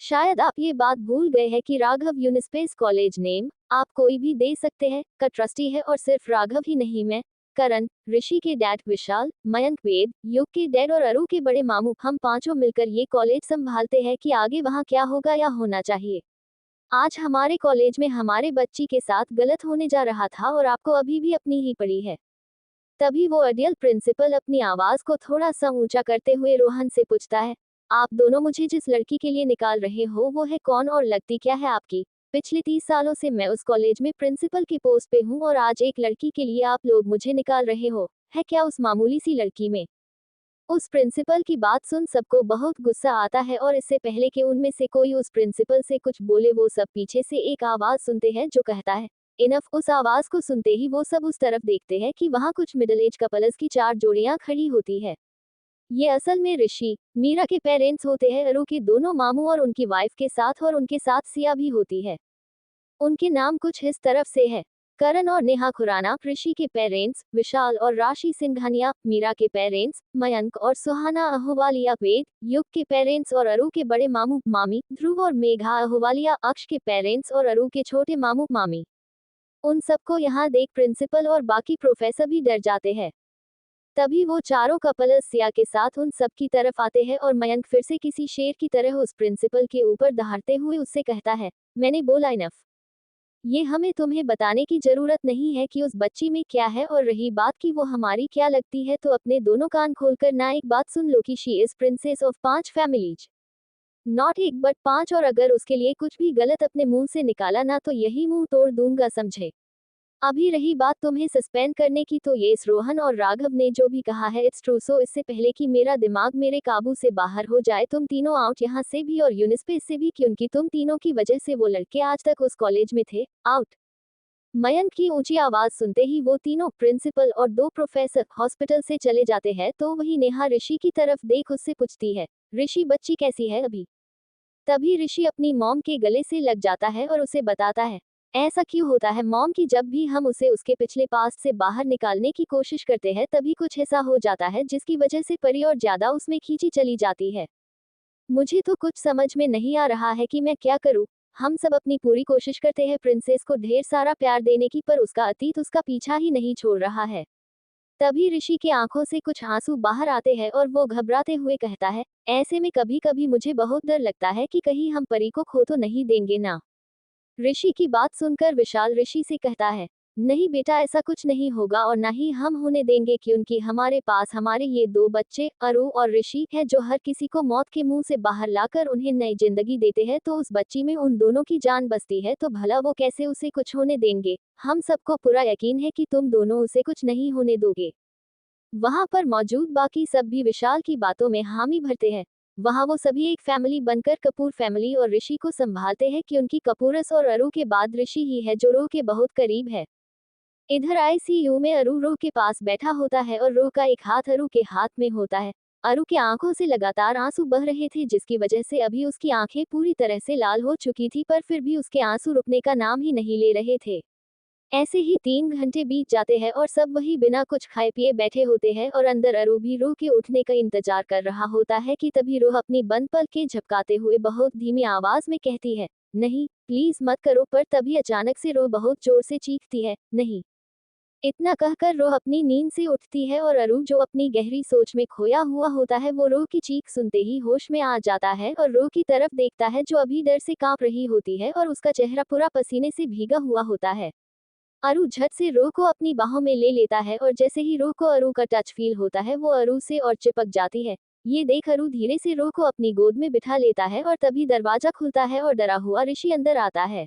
शायद आप ये बात भूल गए हैं कि राघव यूनिस्पेस कॉलेज नेम आप कोई भी दे सकते हैं का ट्रस्टी है, और सिर्फ राघव ही नहीं, मैं, करण, ऋषि के डैड विशाल, मयंक, वेद, युग के डैड और अरु के बड़े मामू, हम पांचों मिलकर ये कॉलेज संभालते हैं कि आगे वहाँ क्या होगा या होना चाहिए। आज हमारे कॉलेज में हमारे बच्ची के साथ गलत होने जा रहा था, और आपको अभी भी अपनी ही पड़ी है। तभी वो अडियल प्रिंसिपल अपनी आवाज को थोड़ा सा ऊंचा करते हुए रोहन से पूछता है, आप दोनों मुझे जिस लड़की के लिए निकाल रहे हो वो है कौन, और लगती क्या है आपकी? पिछले 30 सालों से मैं उस कॉलेज में प्रिंसिपल की पोस्ट पे हूँ, और आज एक लड़की के लिए आप लोग मुझे निकाल रहे हो। है क्या उस मामूली सी लड़की में? उस प्रिंसिपल की बात सुन सबको बहुत गुस्सा आता है, और इससे पहले कि उनमें से कोई उस प्रिंसिपल से कुछ बोले, वो सब पीछे से एक आवाज सुनते हैं जो कहता है, इनफ। उस आवाज को सुनते ही वो सब उस तरफ देखते हैं कि वहाँ कुछ मिडिल एज कपल्स की 4 जोड़ियां खड़ी होती है। ये असल में ऋषि, मीरा के पेरेंट्स होते हैं, अरु के दोनों मामू और उनकी वाइफ के साथ, और उनके साथ सिया भी होती है। उनके नाम कुछ इस तरफ से है, करण और नेहा खुराना, ऋषि के पेरेंट्स, विशाल और राशि सिंघानिया, मीरा के पेरेंट्स, मयंक और सुहाना अहूवालिया, वेद, युग के पेरेंट्स और अरु के बड़े मामू मामी, ध्रुव और मेघा अहूवालिया, अक्ष के पेरेंट्स और अरु के छोटे मामू मामी। उन सबको यहाँ देख प्रिंसिपल और बाकी प्रोफेसर भी डर जाते हैं। तभी वो चारों कपल सिया के साथ उन सब की तरफ आते हैं, और मयंक फिर से किसी शेर की तरह उस प्रिंसिपल के ऊपर दहाड़ते हुए उससे कहता है, मैंने बोला इनफ। ये हमें तुम्हें बताने की जरूरत नहीं है कि उस बच्ची में क्या है, और रही बात कि वो हमारी क्या लगती है, तो अपने दोनों कान खोलकर ना एक बात सुन लो कि she is princess of 5 families. Not एक बट 5, और अगर उसके लिए कुछ भी गलत अपने मुंह से निकाला ना तो यही मुंह तोड़ दूंगा, समझे। अभी रही बात तुम्हें सस्पेंड करने की, तो ये इस रोहन और राघव ने जो भी कहा है इट्स ट्रू। सो इससे पहले कि मेरा दिमाग मेरे काबू से बाहर हो जाए, तुम तीनों आउट यहाँ से भी, और यूनिस पे इससे भी, क्योंकि तुम तीनों की वजह से वो लड़के आज तक उस कॉलेज में थे। आउट। मयंक की ऊंची आवाज सुनते ही वो तीनों, प्रिंसिपल और 2 प्रोफेसर, हॉस्पिटल से चले जाते हैं। तो वही नेहा ऋषि की तरफ देख उससे पूछती है, ऋषि बच्ची कैसी है अभी। तभी ऋषि अपनी मॉम के गले से लग जाता है और उसे बताता है, ऐसा क्यों होता है मॉम कि जब भी हम उसे उसके पिछले पास्ट से बाहर निकालने की कोशिश करते हैं तभी कुछ ऐसा हो जाता है जिसकी वजह से परी और ज्यादा उसमें खींची चली जाती है। मुझे तो कुछ समझ में नहीं आ रहा है कि मैं क्या करूं। हम सब अपनी पूरी कोशिश करते हैं प्रिंसेस को ढेर सारा प्यार देने की, पर उसका अतीत उसका पीछा ही नहीं छोड़ रहा है। तभी ऋषि की आंखों से कुछ आंसू बाहर आते हैं और वो घबराते हुए कहता है, ऐसे में कभी कभी मुझे बहुत डर लगता है कि कहीं हम परी को खो तो नहीं देंगे ना। ऋषि की बात सुनकर विशाल ऋषि से कहता है, नहीं बेटा, ऐसा कुछ नहीं होगा और ना ही हम होने देंगे, क्योंकि हमारे पास हमारे ये 2 बच्चे अरु और ऋषि हैं जो हर किसी को मौत के मुंह से बाहर लाकर उन्हें नई जिंदगी देते हैं। तो उस बच्ची में उन दोनों की जान बसती है, तो भला वो कैसे उसे कुछ होने देंगे। हम सबको पूरा यकीन है कि तुम दोनों उसे कुछ नहीं होने दोगे। वहां पर मौजूद बाकी सब भी विशाल की बातों में हामी भरते हैं। वहां वो सभी एक फैमिली बनकर कपूर फैमिली और ऋषि को संभालते हैं, क्योंकि कपूरस और अरु के बाद ऋषि ही है जो रो के बहुत करीब है। इधर आईसीयू में अरु रो के पास बैठा होता है और रो का एक हाथ अरु के हाथ में होता है। अरु के आंखों से लगातार आंसू बह रहे थे, जिसकी वजह से अभी उसकी आंखें पूरी तरह से लाल हो चुकी थी, पर फिर भी उसके आंसू रुकने का नाम ही नहीं ले रहे थे। ऐसे ही 3 घंटे बीत जाते हैं और सब वही बिना कुछ खाए पिए बैठे होते हैं, और अंदर अरु भी रूह के उठने का इंतजार कर रहा होता है कि तभी रूह अपनी बंद पलकें झपकाते हुए बहुत धीमी आवाज में कहती है, नहीं प्लीज मत करो। पर तभी अचानक से रूह बहुत जोर से चीखती है, नहीं। इतना कहकर रूह अपनी नींद से उठती है और अरु जो अपनी गहरी सोच में खोया हुआ होता है वो रूह की चीख सुनते ही होश में आ जाता है और रूह की तरफ देखता है जो अभी डर से कांप रही होती है और उसका चेहरा पूरा पसीने से भीगा हुआ होता है। अरु झट से रो को अपनी बाहों में ले लेता है और जैसे ही रो को अरु का टच फील होता है वो अरु से और चिपक जाती है। ये देख अरु धीरे से रो को अपनी गोद में बिठा लेता है और तभी दरवाजा खुलता है और डरा हुआ ऋषि अंदर आता है।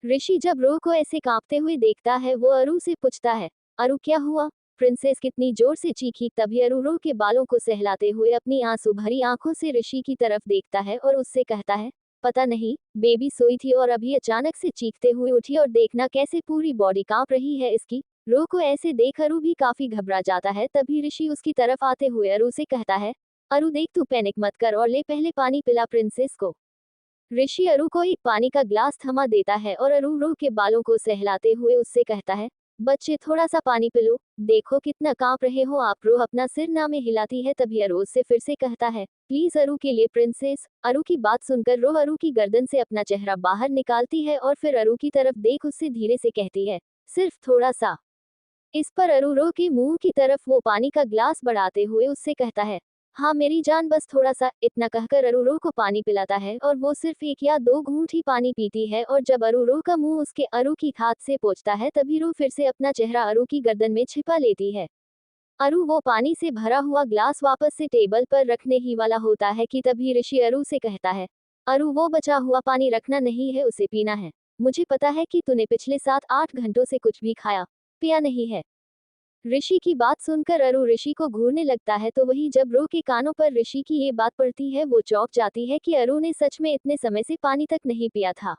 ऋषि जब रो को ऐसे कांपते हुए देखता है वो अरु से पूछता है, अरु क्या हुआ। प्रिंसेस कितनी जोर से चीखी। तभी अरु रो के बालों को सहलाते हुए अपनी आंसू भरी आंखों से ऋषि की तरफ देखता है और उससे कहता है, पता नहीं, बेबी सोई थी और अभी अचानक से चीखते हुए उठी और देखना कैसे पूरी बॉडी कांप रही है इसकी। रो को ऐसे देख अरु भी काफी घबरा जाता है। तभी ऋषि उसकी तरफ आते हुए अरु से कहता है, अरु देख, तू पैनिक मत कर और ले पहले पानी पिला प्रिंसेस को। ऋषि अरु को एक पानी का ग्लास थमा देता है और अरु रो के बालों को सहलाते हुए उससे कहता है, बच्चे थोड़ा सा पानी पिलो, देखो कितना कांप रहे हो आप। रो अपना सिर ना में हिलाती है। तभी अरु उससे फिर से कहता है, प्लीज अरु के लिए प्रिंसेस। अरु की बात सुनकर रो अरु की गर्दन से अपना चेहरा बाहर निकालती है और फिर अरु की तरफ देख उससे धीरे से कहती है, सिर्फ थोड़ा सा। इस पर अरु रो के मुंह की तरफ वो पानी का ग्लास बढ़ाते हुए उससे कहता है, हाँ मेरी जान, बस थोड़ा सा। इतना कहकर अरु रो को पानी पिलाता है और वो सिर्फ 1 या 2 घूंट ही पानी पीती है। और जब अरु रो का मुंह उसके अरु की खात से पोंछता है तभी रो फिर से अपना चेहरा अरु की गर्दन में छिपा लेती है। अरु वो पानी से भरा हुआ ग्लास वापस से टेबल पर रखने ही वाला होता है कि तभी ऋषि अरु से कहता है, अरु वो बचा हुआ पानी रखना नहीं है, उसे पीना है। मुझे पता है कि तूने पिछले 7-8 घंटों से कुछ भी खाया पिया नहीं है। ऋषि की बात सुनकर अरु ऋषि को घूरने लगता है, तो वही जब रो के कानों पर ऋषि की ये बात पड़ती है वो चौंक जाती है कि अरु ने सच में इतने समय से पानी तक नहीं पिया था।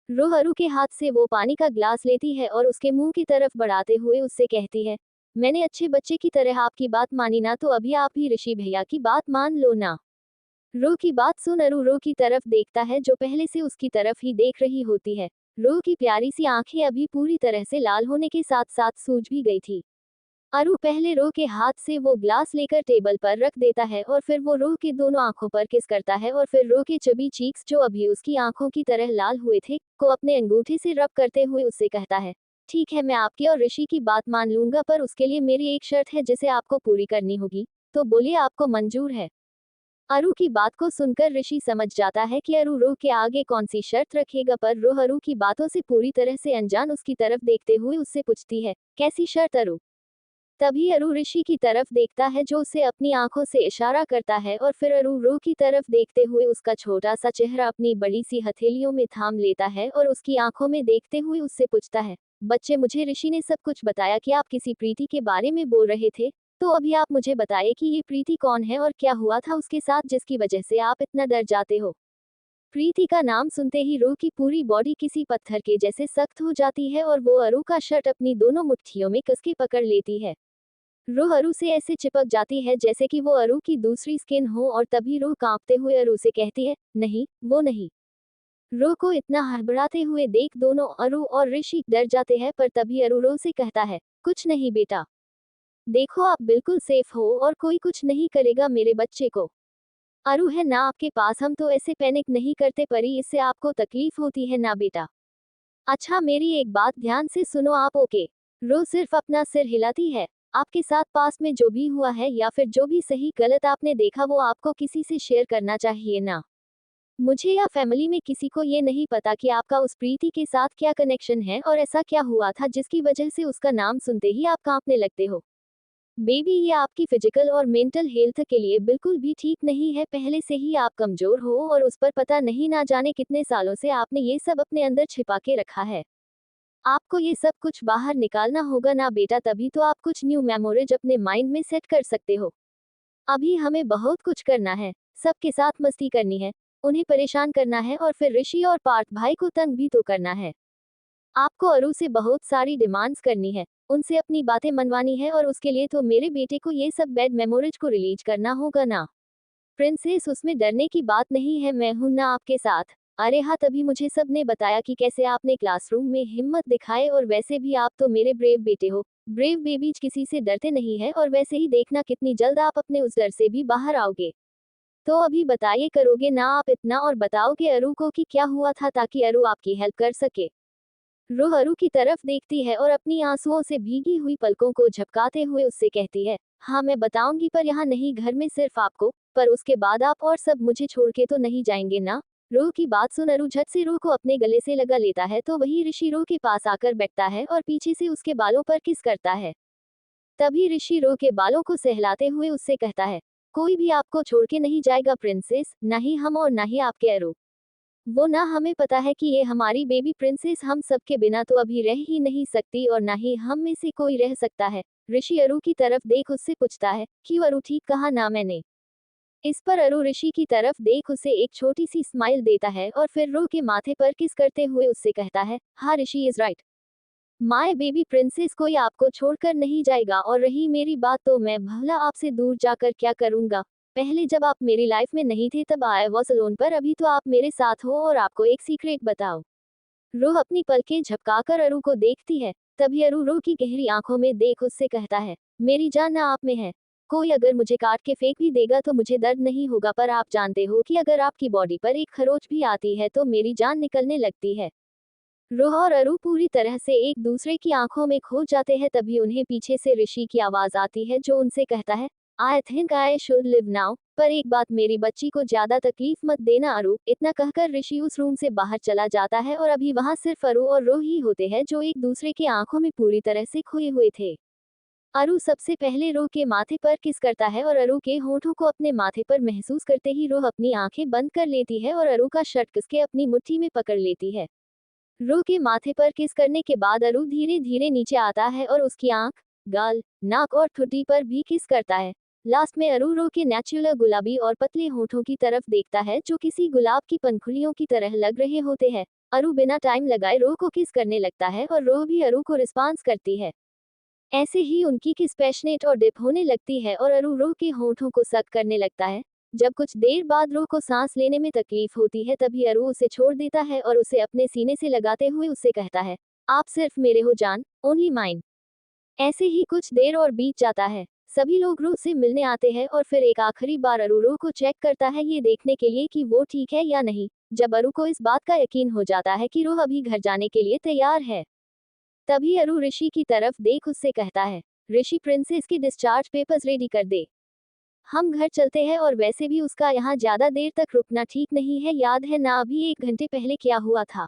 रो अरु के हाथ से वो पानी का ग्लास लेती है और उसके मुंह की तरफ बढ़ाते हुए उससे कहती है, मैंने अच्छे बच्चे की तरह आपकी बात मानी ना, तो अभी आप भी ऋषि भैया की बात मान लो ना। रो की बात सुन अरु रो की तरफ देखता है जो पहले से उसकी तरफ ही देख रही होती है। रो की प्यारी सी आंखें अभी पूरी तरह से लाल होने के साथ साथ सूज भी गई थी। अरु पहले रो के हाथ से वो ग्लास लेकर टेबल पर रख देता है और फिर वो रो के दोनों आंखों पर किस करता है और फिर रो के चबी चीक्स जो अभी उसकी आंखों की तरह लाल हुए थे को अपने अंगूठे से रब करते हुए उससे कहता है, ठीक है, मैं आपकी और ऋषि की बात मान लूंगा, पर उसके लिए मेरी एक शर्त है जिसे आपको पूरी करनी होगी। तो बोलिए, आपको मंजूर है। अरु की बात को सुनकर ऋषि समझ जाता है कि अरु रो के आगे कौन सी शर्त रखेगा, पर रो अरु की बातों से पूरी तरह से अनजान उसकी तरफ देखते हुए उससे पूछती है, कैसी शर्त अरु? तभी अरु ऋषि की तरफ देखता है जो उसे अपनी आंखों से इशारा करता है, और फिर अरु रो की तरफ देखते हुए उसका छोटा सा चेहरा अपनी बड़ी सी हथेलियों में थाम लेता है और उसकी आंखों में देखते हुए उससे पूछता है, बच्चे, मुझे ऋषि ने सब कुछ बताया कि आप किसी प्रीति के बारे में बोल रहे थे, तो अभी आप मुझे बताइए कि ये प्रीति कौन है और क्या हुआ था उसके साथ जिसकी वजह से आप इतना डर जाते हो। प्रीति का नाम सुनते ही रो की पूरी बॉडी किसी पत्थर के जैसे सख्त हो जाती है और वो अरु का शर्ट अपनी दोनों मुट्ठियों में कस के पकड़ लेती है। रो अरु से ऐसे चिपक जाती है जैसे कि वो अरु की दूसरी स्किन हो, और तभी रो कांपते हुए अरु से कहती है, नहीं, वो नहीं। रो को इतना हड़बड़ाते हुए देख दोनों अरु और ऋषि डर जाते हैं, पर तभी अरु रो से कहता है, कुछ नहीं बेटा, देखो आप बिल्कुल सेफ हो और कोई कुछ नहीं करेगा मेरे बच्चे को। अरु है ना आपके पास, हम तो ऐसे पैनिक नहीं करते परी, इससे आपको तकलीफ होती है ना बेटा। अच्छा मेरी एक बात ध्यान से सुनो आप, ओके? रो सिर्फ अपना सिर हिलाती है। आपके साथ पास में जो भी हुआ है या फिर जो भी सही गलत आपने देखा वो आपको किसी से शेयर करना चाहिए ना। मुझे या फैमिली में किसी को ये नहीं पता कि आपका उस प्रीति के साथ क्या कनेक्शन है और ऐसा क्या हुआ था जिसकी वजह से उसका नाम सुनते ही आप कांपने लगते हो। बेबी, ये आपकी फिजिकल और मेंटल हेल्थ के लिए बिल्कुल भी ठीक नहीं है। पहले से ही आप कमजोर हो और उस पर पता नहीं ना जाने कितने सालों से आपने ये सब अपने अंदर छिपा के रखा है। आपको ये सब कुछ बाहर निकालना होगा ना बेटा, तभी तो आप कुछ न्यू मेमोरीज अपने माइंड में सेट कर सकते हो। अभी हमें बहुत कुछ करना है, सबके साथ मस्ती करनी है, उन्हें परेशान करना है और फिर ऋषि और पार्थ भाई को तंग भी तो करना है। आपको अरु से बहुत सारी डिमांड्स करनी है, उनसे अपनी बातें मनवानी है, और उसके लिए तो मेरे बेटे को ये सब बैड मेमोरीज को रिलीज करना होगा ना। प्रिंसेस, उसमें डरने की बात नहीं है, मैं हूं ना आपके साथ। अरे हाँ, तभी मुझे सबने बताया कि कैसे आपने क्लासरूम में हिम्मत दिखाए, और वैसे भी आप तो मेरे ब्रेव बेटे हो। ब्रेव बेबीज किसी से डरते नहीं है, और वैसे ही देखना कितनी जल्द आप अपने उस डर से भी बाहर आओगे। तो अभी बताइए, करोगे ना आप इतना और बताओगे अरु को कि क्या हुआ था, ताकि अरु आपकी हेल्प कर सके। रो अरु की तरफ देखती है और अपनी आंसुओं से भीगी हुई पलकों को झपकाते हुए उससे कहती है, हाँ मैं बताऊंगी, पर यहाँ नहीं, घर में सिर्फ आपको। पर उसके बाद आप और सब मुझे छोड़ के तो नहीं जाएंगे ना। रो की बात सुन अरु झट से रो को अपने गले से लगा लेता है, तो वही ऋषि रो के पास आकर बैठता है और पीछे से उसके बालों पर किस करता है। तभी ऋषि रो के बालों को सहलाते हुए उससे कहता है, कोई भी आपको छोड़ के नहीं जाएगा प्रिंसेस, ना ही हम और ना ही आपके अरु। वो ना हमें पता है कि ये हमारी बेबी प्रिंसेस हम सबके बिना तो अभी रह ही नहीं सकती, और ना ही हम में से कोई रह सकता है। ऋषि अरु की तरफ देख उससे पूछता है, क्यों अरु, ठीक कहा ना मैंने? इस पर अरु ऋषि की तरफ देख उसे एक छोटी सी स्माइल देता है और फिर रो के माथे पर किस करते हुए उससे कहता है, हाँ Rishi is right, my baby princess कोई आपको छोड़कर नहीं जाएगा। और रही मेरी बात, तो मैं भला आपसे दूर जाकर क्या करूंगा। पहले जब आप मेरी लाइफ में नहीं थे तब आई वॉज अलोन, पर अभी तो आप मेरे साथ हो, और आपको एक सीक्रेट बताओ। रो अपनी पलकें झपकाकर अरु को देखती है। तभी अरु रो की गहरी आंखों में देख उससे कहता है, मेरी जान ना आप में है। कोई अगर मुझे काट के फेंक भी देगा तो मुझे दर्द नहीं होगा, पर आप जानते हो कि अगर आपकी बॉडी पर एक खरोच भी आती है तो मेरी जान निकलने लगती है। रोह और अरु पूरी तरह से एक दूसरे की आंखों में खो जाते हैं। तभी उन्हें पीछे से ऋषि की आवाज आती है जो उनसे कहता है, I think I should live now, पर एक बात, मेरी बच्ची को ज्यादा तकलीफ मत देना अरु। इतना कहकर ऋषि उस रूम से बाहर चला जाता है, और अभी वहां सिर्फ अरु और रोह ही होते हैं जो एक दूसरे की आंखों में पूरी तरह से खोए हुए थे। अरु सबसे पहले रोह के माथे पर किस करता है, और अरु के होठों को अपने माथे पर महसूस करते ही रोह अपनी आंखें बंद कर लेती है और अरु का शर्ट किसके अपनी मुट्ठी में पकड़ लेती है। रो के माथे पर किस करने के बाद अरु धीरे धीरे नीचे आता है और उसकी आंख, गाल, नाक और ठुड्डी पर भी किस करता है। लास्ट में अरु रो के नेचुरल गुलाबी और पतले होठों की तरफ देखता है जो किसी गुलाब की पंखुड़ियों की तरह लग रहे होते हैं। अरु बिना टाइम लगाए रो को किस करने लगता है और रो भी अरु को रिस्पॉन्स करती है। ऐसे ही उनकी किस पैशनेट और डिप होने लगती है और अरु रो के होठों को सक करने लगता है। जब कुछ देर बाद रो को सांस लेने में तकलीफ होती है तभी अरु उसे छोड़ देता है और उसे अपने सीने से लगाते हुए उससे कहता है, आप सिर्फ मेरे हो जान, ओनली माइन। ऐसे ही कुछ देर और बीत जाता है। सभी लोग रो से मिलने आते हैं और फिर एक आखिरी बार अरु रो को चेक करता है ये देखने के लिए कि वो ठीक है या नहीं। जब अरु को इस बात का यकीन हो जाता है कि रो अभी घर जाने के लिए तैयार है, तभी अरु ऋषि की तरफ देख उससे कहता है, ऋषि प्रिंसेस के डिस्चार्ज पेपर्स रेडी कर दे। हम घर चलते हैं और वैसे भी उसका यहाँ ज्यादा देर तक रुकना ठीक नहीं है, याद है ना अभी 1 घंटे पहले क्या हुआ था।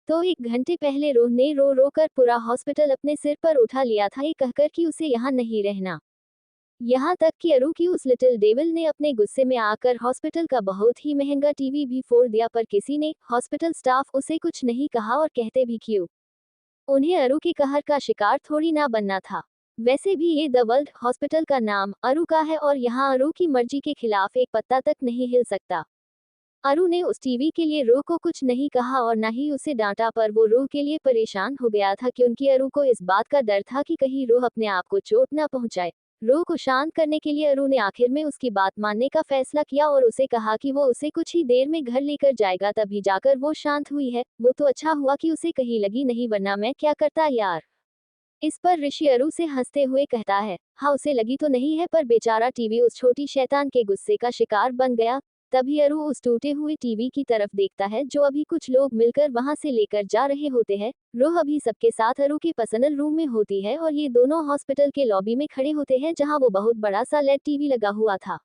तो 1 घंटे पहले रोह ने रो रो कर पूरा हॉस्पिटल अपने सिर पर उठा लिया था, ये कहकर कि उसे यहाँ नहीं रहना। यहाँ तक कि अरु की उस लिटिल डेविल ने अपने गुस्से में आकर हॉस्पिटल का बहुत ही महंगा टीवी भी फोड़ दिया, पर किसी ने, हॉस्पिटल स्टाफ, उसे कुछ नहीं कहा, और कहते भी क्यों। उन्हें अरु के कहर का शिकार थोड़ी ना बनना था। वैसे भी ये द वर्ल्ड हॉस्पिटल का नाम अरु का है और यहाँ अरु की मर्जी के खिलाफ एक पत्ता तक नहीं हिल सकता। अरु ने उस टीवी के लिए रूह को कुछ नहीं कहा और ना ही उसे डांटा, पर वो रूह के लिए परेशान हो गया था क्योंकि अरु को इस बात का डर था कि कहीं रूह अपने आप को चोट ना पहुंचाए। रूह को शांत करने के लिए अरु ने आखिर में उसकी बात मानने का फैसला किया और उसे कहा कि वो उसे कुछ ही देर में घर लेकर जाएगा, तभी जाकर वो शांत हुई है। वो तो अच्छा हुआ कि उसे कहीं लगी नहीं, वरना मैं क्या करता यार। इस पर ऋषि अरु से हंसते हुए कहता है, हाँ उसे लगी तो नहीं है, पर बेचारा टीवी उस छोटी शैतान के गुस्से का शिकार बन गया। तभी अरु उस टूटे हुए टीवी की तरफ देखता है जो अभी कुछ लोग मिलकर वहां से लेकर जा रहे होते हैं। रोह अभी सबके साथ अरु के पर्सनल रूम में होती है और ये दोनों हॉस्पिटल के लॉबी में खड़े होते हैं जहां वो बहुत बड़ा सा लेड टीवी लगा हुआ था।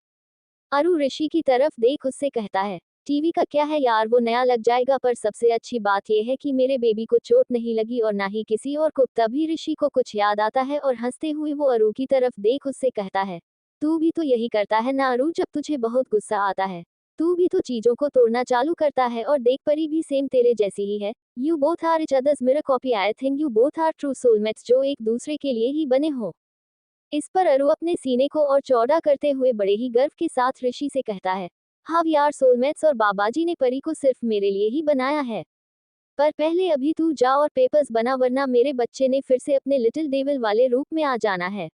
अरु ऋषि की तरफ देख उससे कहता है, टीवी का क्या है यार, वो नया लग जाएगा, पर सबसे अच्छी बात यह है कि मेरे बेबी को चोट नहीं लगी और ना ही किसी और को। तभी ऋषि को कुछ याद आता है और हंसते हुए वो अरु की तरफ देख उससे कहता है, तू भी तो यही करता है ना अरु, जब तुझे बहुत गुस्सा आता है तू भी तो चीजों को तोड़ना चालू करता है, और देख परी भी सेम तेरे जैसी ही है। You both are each others mirror copy, I think you both are true soulmates, जो एक दूसरे के लिए ही बने हो। इस पर अरु अपने सीने को और चौड़ा करते हुए बड़े ही गर्व के साथ ऋषि से कहता है, हाँ वी आर सोलमेट्स और बाबाजी ने परी को सिर्फ मेरे लिए ही बनाया है। पर पहले अभी तू जा और पेपर्स बना, वरना मेरे बच्चे ने फिर से अपने लिटिल डेविल वाले रूप में आ जाना है।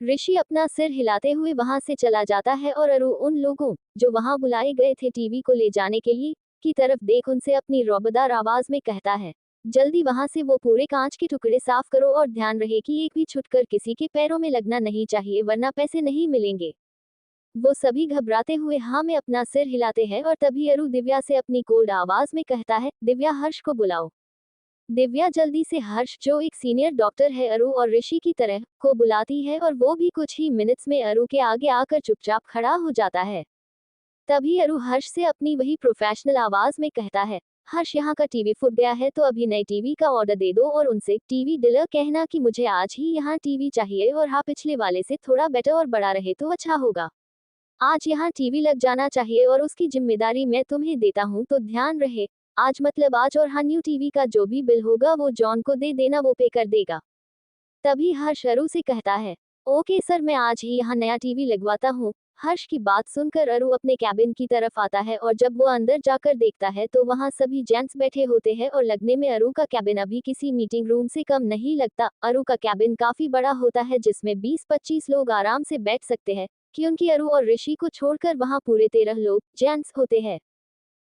ऋषि अपना सिर हिलाते हुए वहां से चला जाता है और अरु उन लोगों जो वहां बुलाए गए थे टीवी को ले जाने के लिए की तरफ देख उनसे अपनी रौबदार आवाज में कहता है, जल्दी वहां से वो पूरे कांच के टुकड़े साफ करो और ध्यान रहे कि एक भी छुटकर किसी के पैरों में लगना नहीं चाहिए, वरना पैसे नहीं मिलेंगे। वो सभी घबराते हुए हाँ में अपना सिर हिलाते हैं और तभी अरु दिव्या से अपनी कोल्ड आवाज में कहता है, दिव्या हर्ष को बुलाओ। दिव्या जल्दी से हर्ष, जो एक सीनियर डॉक्टर है अरु और ऋषि की तरह, को बुलाती है और वो भी कुछ ही मिनट्स में अरु के आगे आकर चुपचाप खड़ा हो जाता है। तभी अरु हर्ष से अपनी वही प्रोफेशनल आवाज में कहता है, हर्ष यहाँ का टीवी फूट गया है तो अभी नए टीवी का ऑर्डर दे दो और उनसे टीवी डीलर कहना कि मुझे आज ही यहाँ टीवी चाहिए, और हाँ पिछले वाले से थोड़ा बेटर और बड़ा रहे तो अच्छा होगा। आज यहाँ टीवी लग जाना चाहिए और उसकी जिम्मेदारी मैं तुम्हें देता हूँ, तो ध्यान रहे आज मतलब आज, और हाँ न्यू टीवी का जो भी बिल होगा वो जॉन को दे देना, वो पे कर देगा। तभी हर्ष अरु से कहता है, ओके सर, मैं आज ही यहाँ नया टीवी लगवाता हूँ। हर्ष की बात सुनकर अरु अपने कैबिन की तरफ आता है और जब वो अंदर जाकर देखता है तो वहाँ सभी जेंट्स बैठे होते हैं और लगने में अरु का कैबिन अभी किसी मीटिंग रूम से कम नहीं लगता। अरु का कैबिन काफी बड़ा होता है जिसमें 20-25 लोग आराम से बैठ सकते हैं, क्योंकि अरु और ऋषि को छोड़कर वहाँ पूरे 13 लोग जेंट्स होते हैं।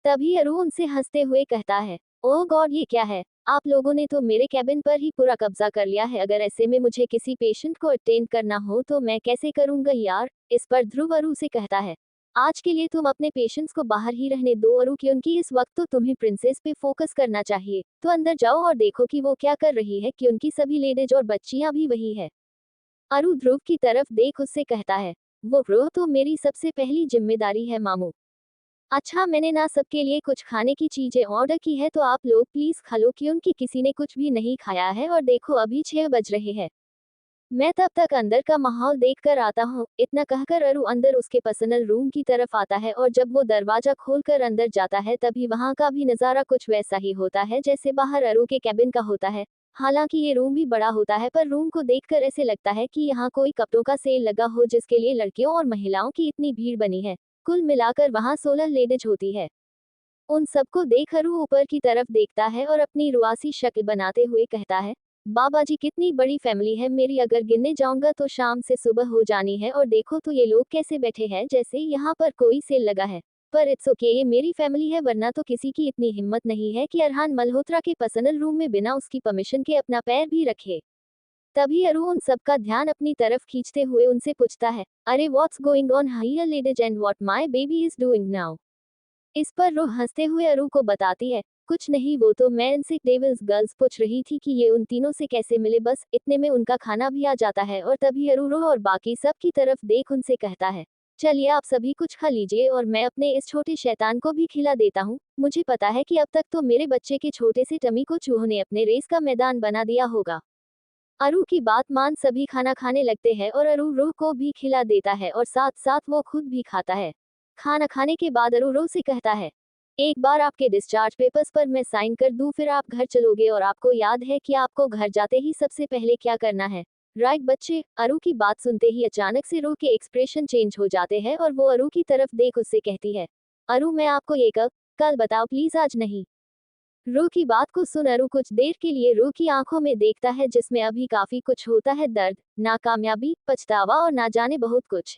तभी अरु उनसे हंसते हुए कहता है, ओह गॉड ये क्या है, आप लोगों ने तो मेरे कैबिन पर ही पूरा कब्जा कर लिया है। अगर ऐसे में मुझे किसी पेशेंट को अटेंड करना हो तो मैं कैसे करूंगा यार। इस पर ध्रुव अरु से कहता है, आज के लिए तुम अपने पेशेंट्स को बाहर ही रहने दो अरु, क्योंकि इस वक्त तो तुम्हें प्रिंसेस पे फोकस करना चाहिए। तो अंदर जाओ और देखो कि वो क्या कर रही है, क्योंकि सभी लेडीज और बच्चियां भी वही है। अरु ध्रुव की तरफ देख उससे कहता है, वो तो मेरी सबसे पहली जिम्मेदारी है मामू। अच्छा मैंने ना सबके लिए कुछ खाने की चीजें ऑर्डर की है, तो आप लोग प्लीज खा लो, क्योंकि किसी ने कुछ भी नहीं खाया है, और देखो अभी 6 बज रहे हैं। मैं तब तक अंदर का माहौल देख कर आता हूँ। इतना कहकर अरु अंदर उसके पर्सनल रूम की तरफ आता है और जब वो दरवाजा खोलकर अंदर जाता है तभी वहाँ का भी नज़ारा कुछ वैसा ही होता है जैसे बाहर अरु के कैबिन का होता है। हालांकि ये रूम भी बड़ा होता है, पर रूम को देखकर ऐसे लगता है कि यहाँ कोई कपड़ों का सेल लगा हो जिसके लिए लड़कियों और महिलाओं की इतनी भीड़ बनी है। कुल मिलाकर वहाँ 16 लेडीज होती है। उन सबको देख अरु ऊपर की तरफ देखता है और अपनी रुआसी शक्ल बनाते हुए कहता है, बाबा जी कितनी बड़ी फैमिली है मेरी, अगर गिनने जाऊंगा तो शाम से सुबह हो जानी है, और देखो तो ये लोग कैसे बैठे हैं जैसे यहाँ पर कोई सेल लगा है। पर इट्स ओके, ये मेरी फैमिली है, वरना तो किसी की इतनी हिम्मत नहीं है कि अरहान मल्होत्रा के पर्सनल रूम में बिना उसकी परमिशन के अपना पैर भी रखे। तभी अरु उन सबका ध्यान अपनी तरफ खींचते हुए उनसे पूछता है, अरे what's going on here ladies and what my baby is doing now. इस पर रूह हंसते हुए अरु को बताती है, कुछ नहीं, वो तो मैं इनसे डेविल्स गर्ल्स पूछ रही थी कि ये उन तीनों से कैसे मिले, बस इतने में उनका खाना भी आ जाता है। और तभी अरूरो और बाकी सब की तरफ देख उनसे कहता है, चलिए आप सभी कुछ खा लीजिए और मैं अपने इस छोटे शैतान को भी खिला देता हूँ। मुझे पता है कि अब तक तो मेरे बच्चे के छोटे से टमी को चूहों ने अपने रेस का मैदान बना दिया होगा। अरू की बात मान सभी खाना खाने लगते हैं और अरू रो को भी खिला देता है और साथ साथ वो खुद भी खाता है। खाना खाने के बाद अरू रो से कहता है, एक बार आपके डिस्चार्ज पेपर्स पर मैं साइन कर दूं, फिर आप घर चलोगे और आपको याद है कि आपको घर जाते ही सबसे पहले क्या करना है, राइट बच्चे। अरू की बात सुनते ही अचानक से रो के एक्सप्रेशन चेंज हो जाते हैं और वो अरू की तरफ देख उससे कहती है, अरू मैं आपको ये कल बताओ प्लीज, आज नहीं। रू की बात को सुन अरू कुछ देर के लिए रू की आंखों में देखता है जिसमें अभी काफी कुछ होता है, दर्द, नाकामयाबी, पछतावा और ना जाने बहुत कुछ।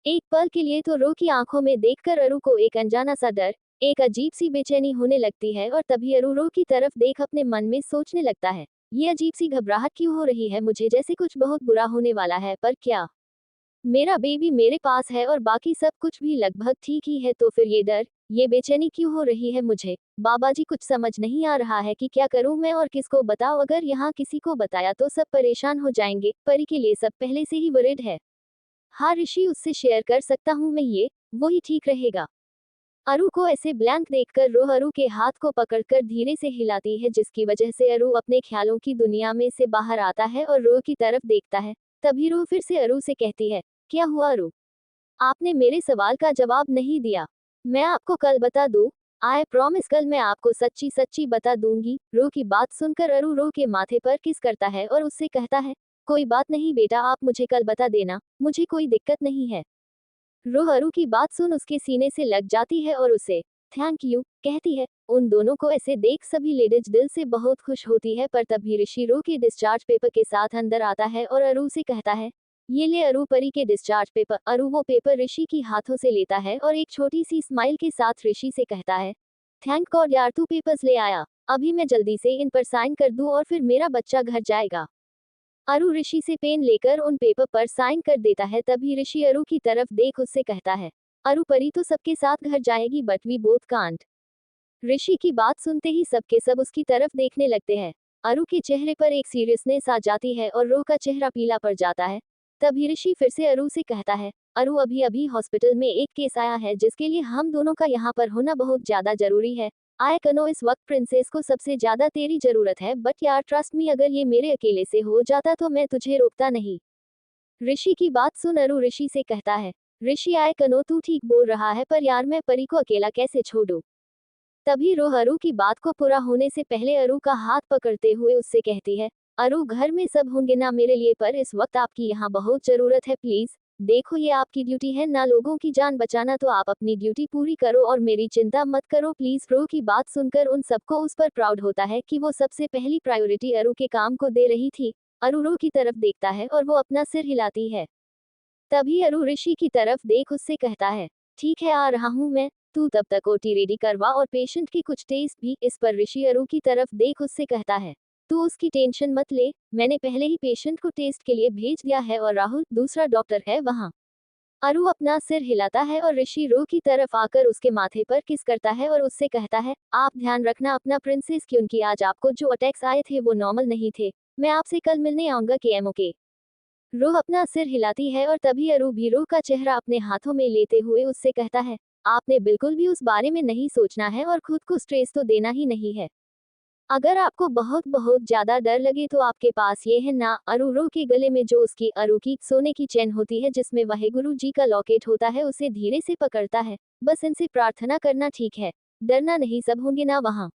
एक पल के लिए तो रू की आंखों में देखकर अरू को एक अनजाना सा डर, एक अजीब सी बेचैनी होने लगती है और तभी अरू रू की तरफ देख अपने मन में सोचने लगता है, ये अजीब सी घबराहट क्यों हो रही है मुझे, जैसे कुछ बहुत बुरा होने वाला है, पर क्या मेरा बेबी मेरे पास है और बाकी सब कुछ भी लगभग ठीक ही है, तो फिर ये डर, ये बेचैनी क्यों हो रही है मुझे। बाबा जी कुछ समझ नहीं आ रहा है कि क्या करूं मैं और किसको बताऊं, अगर यहाँ किसी को बताया तो सब परेशान हो जाएंगे, परी के लिए सब पहले से ही वरिड है। हाँ ऋषि, उससे शेयर कर सकता हूँ मैं ये, वही ठीक रहेगा। अरू को ऐसे ब्लैंक देखकर रो अरू के हाथ को पकड़कर धीरे से हिलाती है, जिसकी वजह से अरू अपने ख्यालों की दुनिया में से बाहर आता है और रो की तरफ देखता है। तभी रो फिर से अरू से कहती है, क्या हुआ अरू, आपने मेरे सवाल का जवाब नहीं दिया। मैं आपको कल बता दूं, आई प्रॉमिस कल मैं आपको सच्ची सच्ची बता दूंगी। रो की बात सुनकर अरू रो के माथे पर किस करता है और उससे कहता है, कोई बात नहीं बेटा, आप मुझे कल बता देना, मुझे कोई दिक्कत नहीं है। रो अरू की बात सुन उसके सीने से लग जाती है और उसे थैंक यू कहती है। उन दोनों को ऐसे देख सभी लेडीज दिल से बहुत खुश होती है, पर तभी ऋषि रो के डिस्चार्ज पेपर के साथ अंदर आता है और अरू से कहता है, ये ले अरू परी के डिस्चार्ज पेपर। अरू वो पेपर ऋषि की हाथों से लेता है और एक छोटी सी स्माइल के साथ ऋषि से कहता है, थैंक गॉड यार तू पेपर्स ले आया, अभी मैं जल्दी से इन पर साइन कर दूं और फिर मेरा बच्चा घर जाएगा। अरू ऋषि से पेन लेकर उन पेपर पर साइन कर देता है। तभी ऋषि अरू की तरफ देख उससे कहता है, अरू परी तो सबके साथ घर जाएगी बट वी बोथ कांट। ऋषि की बात सुनते ही सबके सब उसकी तरफ देखने लगते हैं। अरू के चेहरे पर एक सीरियसनेस आ जाती है और रो का चेहरा पीला पड़ जाता है। तभी ऋषि फिर से अरू से कहता है, अरू अभी अभी हॉस्पिटल में एक केस आया है जिसके लिए हम दोनों का यहाँ पर होना बहुत ज्यादा जरूरी है। आई कनो इस वक्त प्रिंसेस को सबसे ज्यादा तेरी जरूरत है, बट यार ट्रस्ट मी, अगर ये मेरे अकेले से हो जाता तो मैं तुझे रोकता नहीं। ऋषि की बात सुन अरू ऋषि से कहता है, ऋषि आई कनो तू ठीक बोल रहा है, पर यार मैं परी को अकेला कैसे छोड़ूं। तभी रो अरू की बात को पूरा होने से पहले अरू का हाथ पकड़ते हुए उससे कहती है, अरू घर में सब होंगे ना मेरे लिए, पर इस वक्त आपकी यहाँ बहुत जरूरत है, प्लीज देखो ये आपकी ड्यूटी है ना लोगों की जान बचाना, तो आप अपनी ड्यूटी पूरी करो और मेरी चिंता मत करो प्लीज। रो की बात सुनकर उन सबको उस पर प्राउड होता है कि वो सबसे पहली प्रायोरिटी अरू के काम को दे रही थी। अरू रो की तरफ देखता है और वो अपना सिर हिलाती है। तभी अरू ऋषि की तरफ देख उससे कहता है, ठीक है आ रहा हूँ मैं, तू तब तक ओटी रेडी करवा और पेशेंट की कुछ टेस्ट भी। इस पर ऋषि अरू की तरफ देख उससे कहता है, तू उसकी टेंशन मत ले, मैंने पहले ही पेशेंट को टेस्ट के लिए भेज दिया है और राहुल दूसरा डॉक्टर है वहाँ। अरू अपना सिर हिलाता है और ऋषि रो की तरफ आकर उसके माथे पर किस करता है और उससे कहता है, आप ध्यान रखना अपना प्रिंसेस, क्योंकि आज आपको जो अटैक्स आए थे वो नॉर्मल नहीं थे। मैं आपसे कल मिलने आऊंगा केएमओ के। रो अपना सिर हिलाती है और तभी अरू भी रो का चेहरा अपने हाथों में लेते हुए उससे कहता है, आपने बिल्कुल भी उस बारे में नहीं सोचना है और खुद को स्ट्रेस तो देना ही नहीं है। अगर आपको बहुत बहुत ज्यादा डर लगे तो आपके पास ये है ना। अरू रो के गले में जो उसकी अरू की सोने की चेन होती है जिसमें वाहेगुरु जी का लॉकेट होता है उसे धीरे से पकड़ता है, बस इनसे प्रार्थना करना ठीक है, डरना नहीं, सब होंगे ना वहाँ।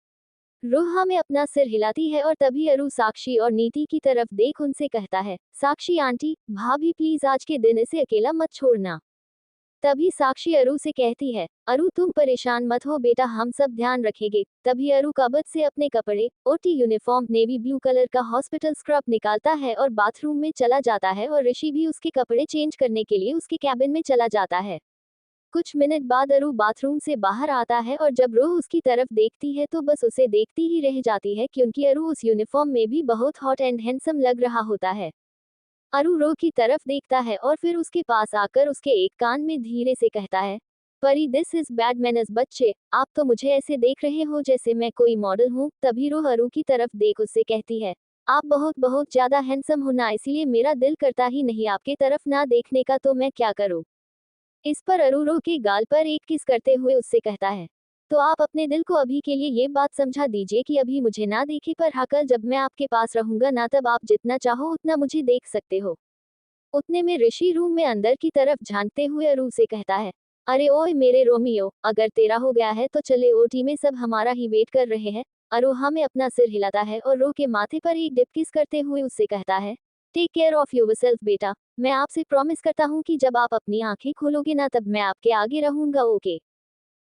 रोहा में अपना सिर हिलाती है और तभी अरू साक्षी और नीति की तरफ देख उनसे कहता है, साक्षी आंटी भाभी प्लीज आज के दिन इसे अकेला मत छोड़ना। तभी साक्षी अरू से कहती है, अरू तुम परेशान मत हो बेटा, हम सब ध्यान रखेंगे। तभी अरू कबर्ड से अपने कपड़े OT uniform navy blue colour का हॉस्पिटल स्क्रब निकालता है और बाथरूम में चला जाता है और ऋषि भी उसके कपड़े चेंज करने के लिए उसके कैबिन में चला जाता है। कुछ मिनट बाद अरू बाथरूम से बाहर आता है और जब रूह उसकी तरफ देखती है तो बस उसे देखती ही रह जाती है, क्योंकि अरू उस यूनिफॉर्म में भी बहुत हॉट एंड हैंडसम लग रहा होता है। अरू रो की तरफ देखता है और फिर उसके पास आकर उसके एक कान में धीरे से कहता है, परी दिस इज बैड मैनर्स बच्चे, आप तो मुझे ऐसे देख रहे हो जैसे मैं कोई मॉडल हूँ। तभी रूह अरु की तरफ देख उससे कहती है, आप बहुत बहुत ज्यादा हैंडसम हो ना, इसीलिए मेरा दिल करता ही नहीं आपके तरफ ना देखने का, तो मैं क्या करूँ। इस पर अरु रूह के गाल पर एक किस करते हुए उससे कहता है, तो आप अपने दिल को अभी के लिए ये बात समझा दीजिए कि अभी मुझे ना देखे पर हाँ, कल जब मैं आपके पास रहूंगा ना, तब आप जितना चाहो उतना मुझे देख सकते हो। उतने में ऋषि रूम में अंदर की तरफ झांकते हुए अरु से कहता है, अरे ओए मेरे रोमियो, अगर तेरा हो गया है तो चले, ओटी में सब हमारा ही वेट कर रहे हैं। अरु हाँ में अपना सिर हिलाता है और रो के माथे पर एक डिप किस करते हुए उससे कहता है, टेक केयर ऑफ योरसेल्फ बेटा, मैं आपसे प्रॉमिस करता हूँ कि जब आप अपनी आंखें खोलोगे ना, तब मैं आपके आगे रहूंगा, ओके।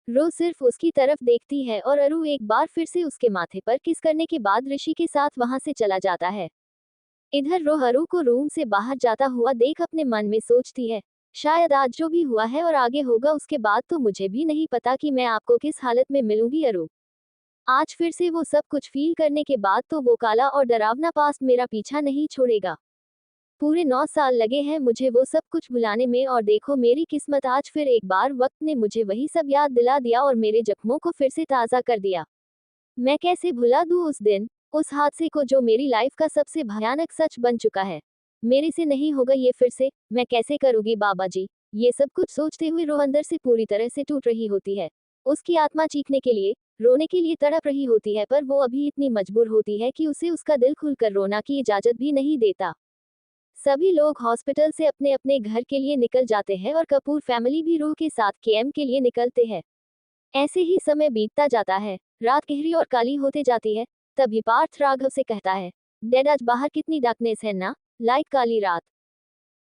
रो सिर्फ उसकी तरफ देखती है और अरु एक बार फिर से उसके माथे पर किस करने के बाद ऋषि के साथ वहां से चला जाता है। इधर रो अरु को रूम से बाहर जाता हुआ देख अपने मन में सोचती है, शायद आज जो भी हुआ है और आगे होगा उसके बाद तो मुझे भी नहीं पता कि मैं आपको किस हालत में मिलूंगी अरु। आज फिर से वो सब कुछ फील करने के बाद तो वो काला और डरावना पास्ट मेरा पीछा नहीं छोड़ेगा। पूरे 9 साल लगे हैं मुझे वो सब कुछ भुलाने में, और देखो मेरी किस्मत, आज फिर एक बार वक्त ने मुझे वही सब याद दिला दिया और मेरे जख्मों को फिर से ताज़ा कर दिया। मैं कैसे भुला दूं उस दिन, उस हादसे को जो मेरी लाइफ का सबसे भयानक सच बन चुका है। मेरे से नहीं होगा ये फिर से, मैं कैसे करूंगी बाबा जी। ये सब कुछ सोचते हुए रूह अंदर से पूरी तरह से टूट रही होती है। उसकी आत्मा चीखने के लिए, रोने के लिए तड़प रही होती है, पर वो अभी इतनी मजबूर होती है कि उसे उसका दिल खुलकर रोना की इजाजत भी नहीं देता। सभी लोग हॉस्पिटल से अपने अपने घर के लिए निकल जाते हैं और कपूर फैमिली भी रूह के साथ केएम के लिए निकलते हैं। ऐसे ही समय बीतता जाता है, रात गहरी और काली होते जाती है। तभी पार्थ राघव से कहता है, डैड आज बाहर कितनी डार्कनेस है ना, लाइक काली रात।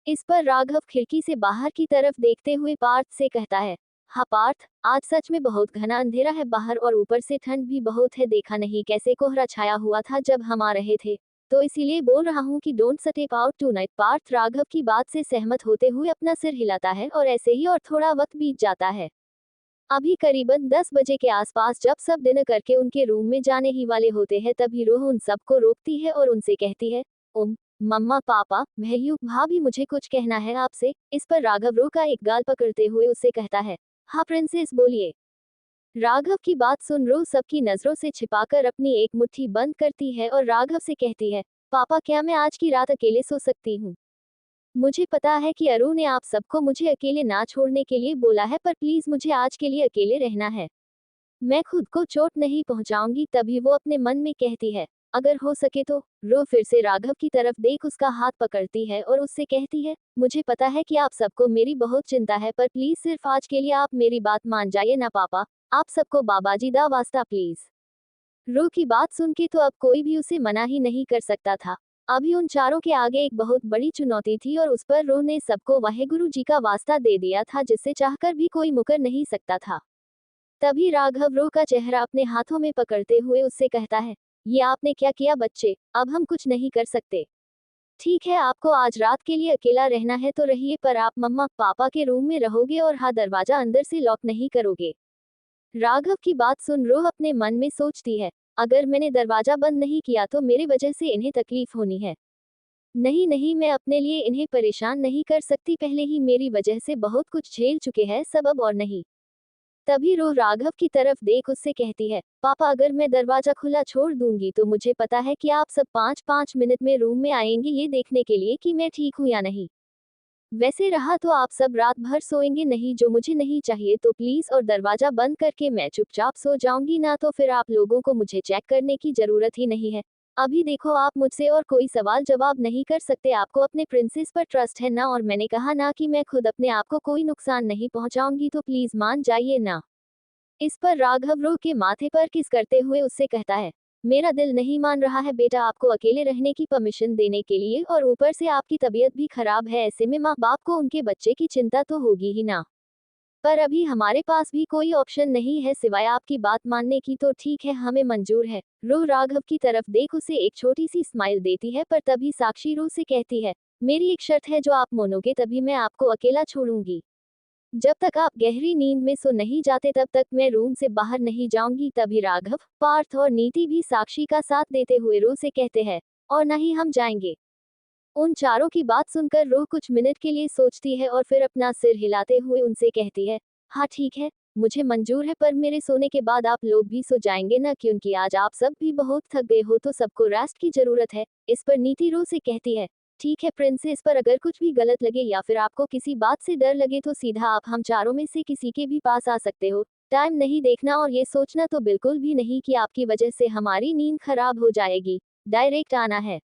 इस पर राघव खिड़की से बाहर की तरफ देखते हुए पार्थ से कहता है, हाँ पार्थ, आज सच में बहुत घना अंधेरा है बाहर और ऊपर से ठंड भी बहुत है, देखा नहीं कैसे कोहरा छाया हुआ था जब हम आ रहे थे, तो इसीलिए बोल रहा हूँ कि don't step out tonight. Parth Raghav की बात से सहमत होते हुए अपना सिर हिलाता है और ऐसे ही और थोड़ा वक्त बीत जाता है। अभी करीबन 10 बजे के आसपास जब सब डिनर करके उनके रूम में जाने ही वाले होते हैं, तभी रूह उन सबको रोकती है और उनसे कहती है, मम्मा पापा भैयू भाभी, मुझे कुछ कहना है आपसे। इस पर राघव रूह का एक गाल पकड़ते हुए उससे कहता है, हाँ प्रिंसेस बोलिए। राघव की बात सुन रूह सबकी नजरों से छिपाकर अपनी एक मुट्ठी बंद करती है और राघव से कहती है, पापा क्या मैं आज की रात अकेले सो सकती हूँ। मुझे पता है कि अरु ने आप सबको मुझे अकेले ना छोड़ने के लिए बोला है, पर प्लीज मुझे आज के लिए अकेले रहना है। मैं खुद को चोट नहीं पहुंचाऊंगी। तभी वो अपने मन में कहती है, अगर हो सके तो। रो फिर से राघव की तरफ देख उसका हाथ पकड़ती है और उससे कहती है, मुझे पता है कि आप सबको मेरी बहुत चिंता है, पर प्लीज सिर्फ आज के लिए आप मेरी बात मान जाइए ना पापा, आप सबको बाबाजी दा वास्ता प्लीज। रो की बात सुन के तो अब कोई भी उसे मना ही नहीं कर सकता था। अभी उन चारों के आगे एक बहुत बड़ी चुनौती थी और उस पर रो ने सबको वाहेगुरु जी का वास्ता दे दिया था, जिससे चाहकर भी कोई मुकर नहीं सकता था। तभी राघव रो का चेहरा अपने हाथों में पकड़ते हुए उससे कहता है, ये आपने क्या किया बच्चे, अब हम कुछ नहीं कर सकते। ठीक है, आपको आज रात के लिए अकेला रहना है तो रहिए, पर आप मम्मा पापा के रूम में रहोगे और हाँ, दरवाजा अंदर से लॉक नहीं करोगे। राघव की बात सुन रोह अपने मन में सोचती है, अगर मैंने दरवाजा बंद नहीं किया तो मेरे वजह से इन्हें तकलीफ होनी है। नहीं नहीं, मैं अपने लिए इन्हें परेशान नहीं कर सकती, पहले ही मेरी वजह से बहुत कुछ झेल चुके हैं सब, अब और नहीं। तभी रोह राघव की तरफ देख उससे कहती है, पापा अगर मैं दरवाजा खुला छोड़ दूंगी तो मुझे पता है कि आप सब 5-5 मिनट में रूम में आएंगे ये देखने के लिए कि मैं ठीक हूँ या नहीं। वैसे रहा तो आप सब रात भर सोएंगे नहीं, जो मुझे नहीं चाहिए, तो प्लीज, और दरवाजा बंद करके मैं चुपचाप सो जाऊंगी ना, तो फिर आप लोगों को मुझे चेक करने की जरूरत ही नहीं है। अभी देखो आप मुझसे और कोई सवाल जवाब नहीं कर सकते, आपको अपने प्रिंसेस पर ट्रस्ट है ना, और मैंने कहा ना कि मैं खुद अपने आप को कोई नुकसान नहीं पहुंचाऊंगी, तो प्लीज मान जाइए ना। इस पर राघव रो के माथे पर किस करते हुए उससे कहता है, मेरा दिल नहीं मान रहा है बेटा आपको अकेले रहने की परमिशन देने के लिए, और ऊपर से आपकी तबीयत भी खराब है, ऐसे में माँ बाप को उनके बच्चे की चिंता तो होगी ही ना। पर अभी हमारे पास भी कोई ऑप्शन नहीं है सिवाय आपकी बात मानने की, तो ठीक है हमें मंजूर है। रो राघव की तरफ देख उसे एक छोटी सी स्माइल देती है, पर तभी साक्षी रो से कहती है, मेरी एक शर्त है, जो आप मानोगे तभी मैं आपको अकेला छोड़ूंगी। जब तक आप गहरी नींद में सो नहीं जाते तब तक मैं रूम से बाहर नहीं जाऊंगी। तभी राघव, पार्थ और नीति भी साक्षी का साथ देते हुए रो से कहते हैं, और नहीं हम जाएंगे। उन चारों की बात सुनकर रो कुछ मिनट के लिए सोचती है और फिर अपना सिर हिलाते हुए उनसे कहती है, हाँ ठीक है, मुझे मंजूर है, पर मेरे सोने के बाद आप लोग भी सो जाएंगे ना, क्योंकि आज आप सब भी बहुत थक गए हो, तो सबको रेस्ट की जरूरत है। इस पर नीति रो से कहती है, ठीक है प्रिंसेस, पर अगर कुछ भी गलत लगे या फिर आपको किसी बात से डर लगे तो सीधा आप हम चारों में से किसी के भी पास आ सकते हो। टाइम नहीं देखना और ये सोचना तो बिल्कुल भी नहीं कि आपकी वजह से हमारी नींद खराब हो जाएगी। डायरेक्ट आना है।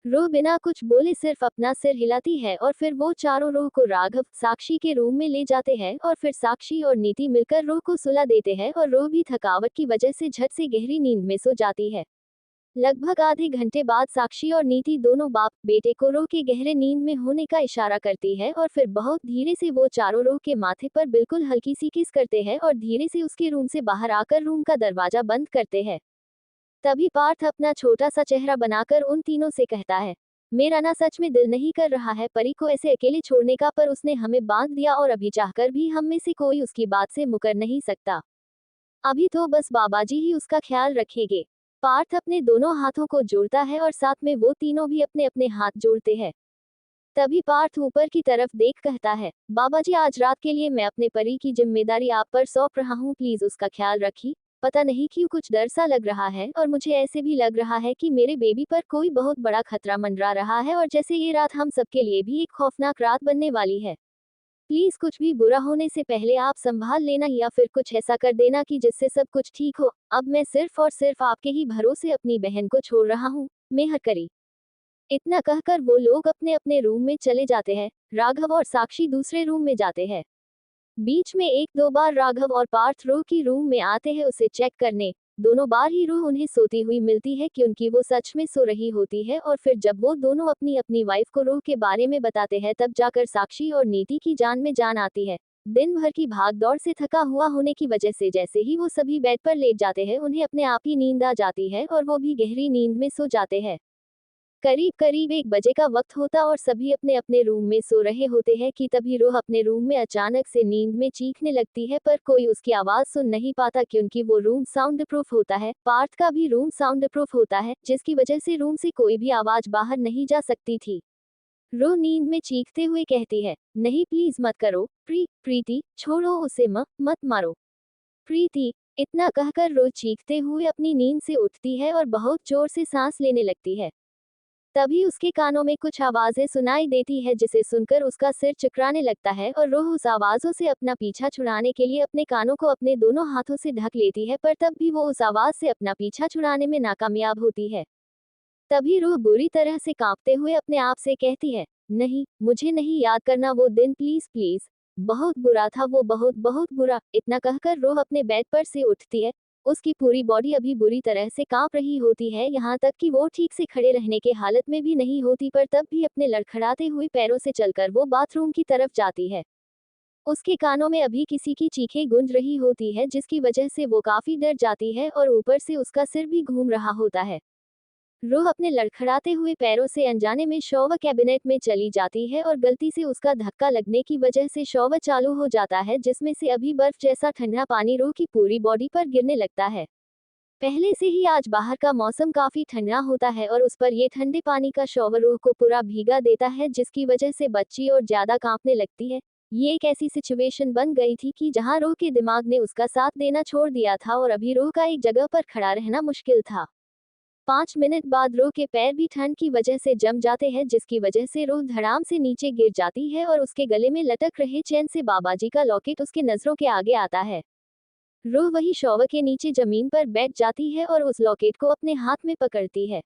रूह बिना कुछ बोले सिर्फ अपना सिर हिलाती है और फिर वो चारों रूह को राघव साक्षी के रूम में ले जाते हैं और फिर साक्षी और नीति मिलकर रूह को सुला देते हैं और रूह भी थकावट की वजह से झट से गहरी नींद में सो जाती है। लगभग आधे घंटे बाद साक्षी और नीति दोनों बाप बेटे को रूह के गहरे नींद में होने का इशारा करती है और फिर बहुत धीरे से वो चारों रूह के माथे पर बिल्कुल हल्की सी किस करते हैं और धीरे से उसके रूम से बाहर आकर रूम का दरवाजा बंद करते हैं। तभी पार्थ अपना छोटा सा चेहरा बनाकर उन तीनों से कहता है, मेरा ना सच में दिल नहीं कर रहा है परी को ऐसे अकेले छोड़ने का, पर उसने हमें बांध दिया और अभी चाहकर भी हम में से कोई उसकी बात से मुकर नहीं सकता। अभी तो बस बाबाजी ही उसका ख्याल रखेंगे। पार्थ अपने दोनों हाथों को जोड़ता है और साथ में वो तीनों भी अपने अपने हाथ जोड़ते हैं। तभी पार्थ ऊपर की तरफ देख कहता है, बाबाजी आज रात के लिए मैं अपने परी की जिम्मेदारी आप पर सौंप रहा हूँ, प्लीज उसका ख्याल रखिए। पता नहीं क्यों कुछ डर सा लग रहा है और मुझे ऐसे भी लग रहा है कि मेरे बेबी पर कोई बहुत बड़ा खतरा मंडरा रहा है और जैसे ये रात हम सबके लिए भी एक खौफनाक रात बनने वाली है। प्लीज कुछ भी बुरा होने से पहले आप संभाल लेना या फिर कुछ ऐसा कर देना कि जिससे सब कुछ ठीक हो। अब मैं सिर्फ और सिर्फ आपके ही भरोसे अपनी बहन को छोड़ रहा हूँ। मेहर करी। इतना कहकर वो लोग अपने अपने रूम में चले जाते हैं। राघव और साक्षी दूसरे रूम में जाते हैं। बीच में एक दो बार राघव और पार्थ रूह की रूम में आते हैं उसे चेक करने। दोनों बार ही रूह उन्हें सोती हुई मिलती है क्योंकि वो सच में सो रही होती है और फिर जब वो दोनों अपनी अपनी वाइफ को रूह के बारे में बताते हैं तब जाकर साक्षी और नीति की जान में जान आती है। दिन भर की भाग दौड़ से थका हुआ होने की वजह से जैसे ही वो सभी बेड पर लेट जाते हैं उन्हें अपने आप ही नींद आ जाती है और वो भी गहरी नींद में सो जाते हैं। करीब करीब 1 बजे का वक्त होता और सभी अपने अपने रूम में सो रहे होते हैं कि तभी रूह अपने रूम में अचानक से नींद में चीखने लगती है, पर कोई उसकी आवाज सुन नहीं पाता क्योंकि वो रूम साउंड प्रूफ होता है। पार्थ का भी रूम साउंड प्रूफ होता है जिसकी वजह से रूम से कोई भी आवाज बाहर नहीं जा सकती थी। रूह नींद में चीखते हुए कहती है, नहीं प्लीज मत करो, प्रीति छोड़ो उसे, मत मारो प्रीति। इतना कहकर रूह चीखते हुए अपनी नींद से उठती है और बहुत जोर से सांस लेने लगती है। तभी उसके कानों में कुछ आवाजें सुनाई देती है जिसे सुनकर उसका सिर चकराने लगता है और रूह उस आवाजों से अपना पीछा छुड़ाने के लिए अपने कानों को अपने दोनों हाथों से ढक लेती है, पर तब भी वो उस आवाज से अपना पीछा छुड़ाने में नाकामयाब होती है। तभी रूह बुरी तरह से कांपते हुए अपने आप से कहती है, नहीं मुझे नहीं याद करना वो दिन, प्लीज प्लीज। बहुत बुरा था वो, बहुत बहुत बुरा। इतना कहकर रूह अपने बेड पर से उठती है। उसकी पूरी बॉडी अभी बुरी तरह से कांप रही होती है, यहाँ तक कि वो ठीक से खड़े रहने के हालत में भी नहीं होती, पर तब भी अपने लड़खड़ाते हुए पैरों से चलकर वो बाथरूम की तरफ जाती है। उसके कानों में अभी किसी की चीखें गूंज रही होती है जिसकी वजह से वो काफी डर जाती है और ऊपर से उसका सिर भी घूम रहा होता है। रूह अपने लड़खड़ाते हुए पैरों से अनजाने में शॉवर कैबिनेट में चली जाती है और गलती से उसका धक्का लगने की वजह से शॉवर चालू हो जाता है जिसमें से अभी बर्फ जैसा ठंडा पानी रूह की पूरी बॉडी पर गिरने लगता है। पहले से ही आज बाहर का मौसम काफी ठंडा होता है और उस पर ये ठंडे पानी का शॉवर रूह को पूरा भीगा देता है जिसकी वजह से बच्ची और ज्यादा कांपने लगती है। ये एक ऐसी सिचुएशन बन गई थी कि जहां रूह के दिमाग ने उसका साथ देना छोड़ दिया था और अभी रूह का एक जगह पर खड़ा रहना मुश्किल था। 5 मिनट बाद रूह के पैर भी ठंड की वजह से जम जाते हैं जिसकी वजह से रूह धड़ाम से नीचे गिर जाती है और उसके गले में लटक रहे चैन से बाबाजी का लॉकेट उसके नजरों के आगे आता है। रूह वही शॉवर के नीचे जमीन पर बैठ जाती है और उस लॉकेट को अपने हाथ में पकड़ती है।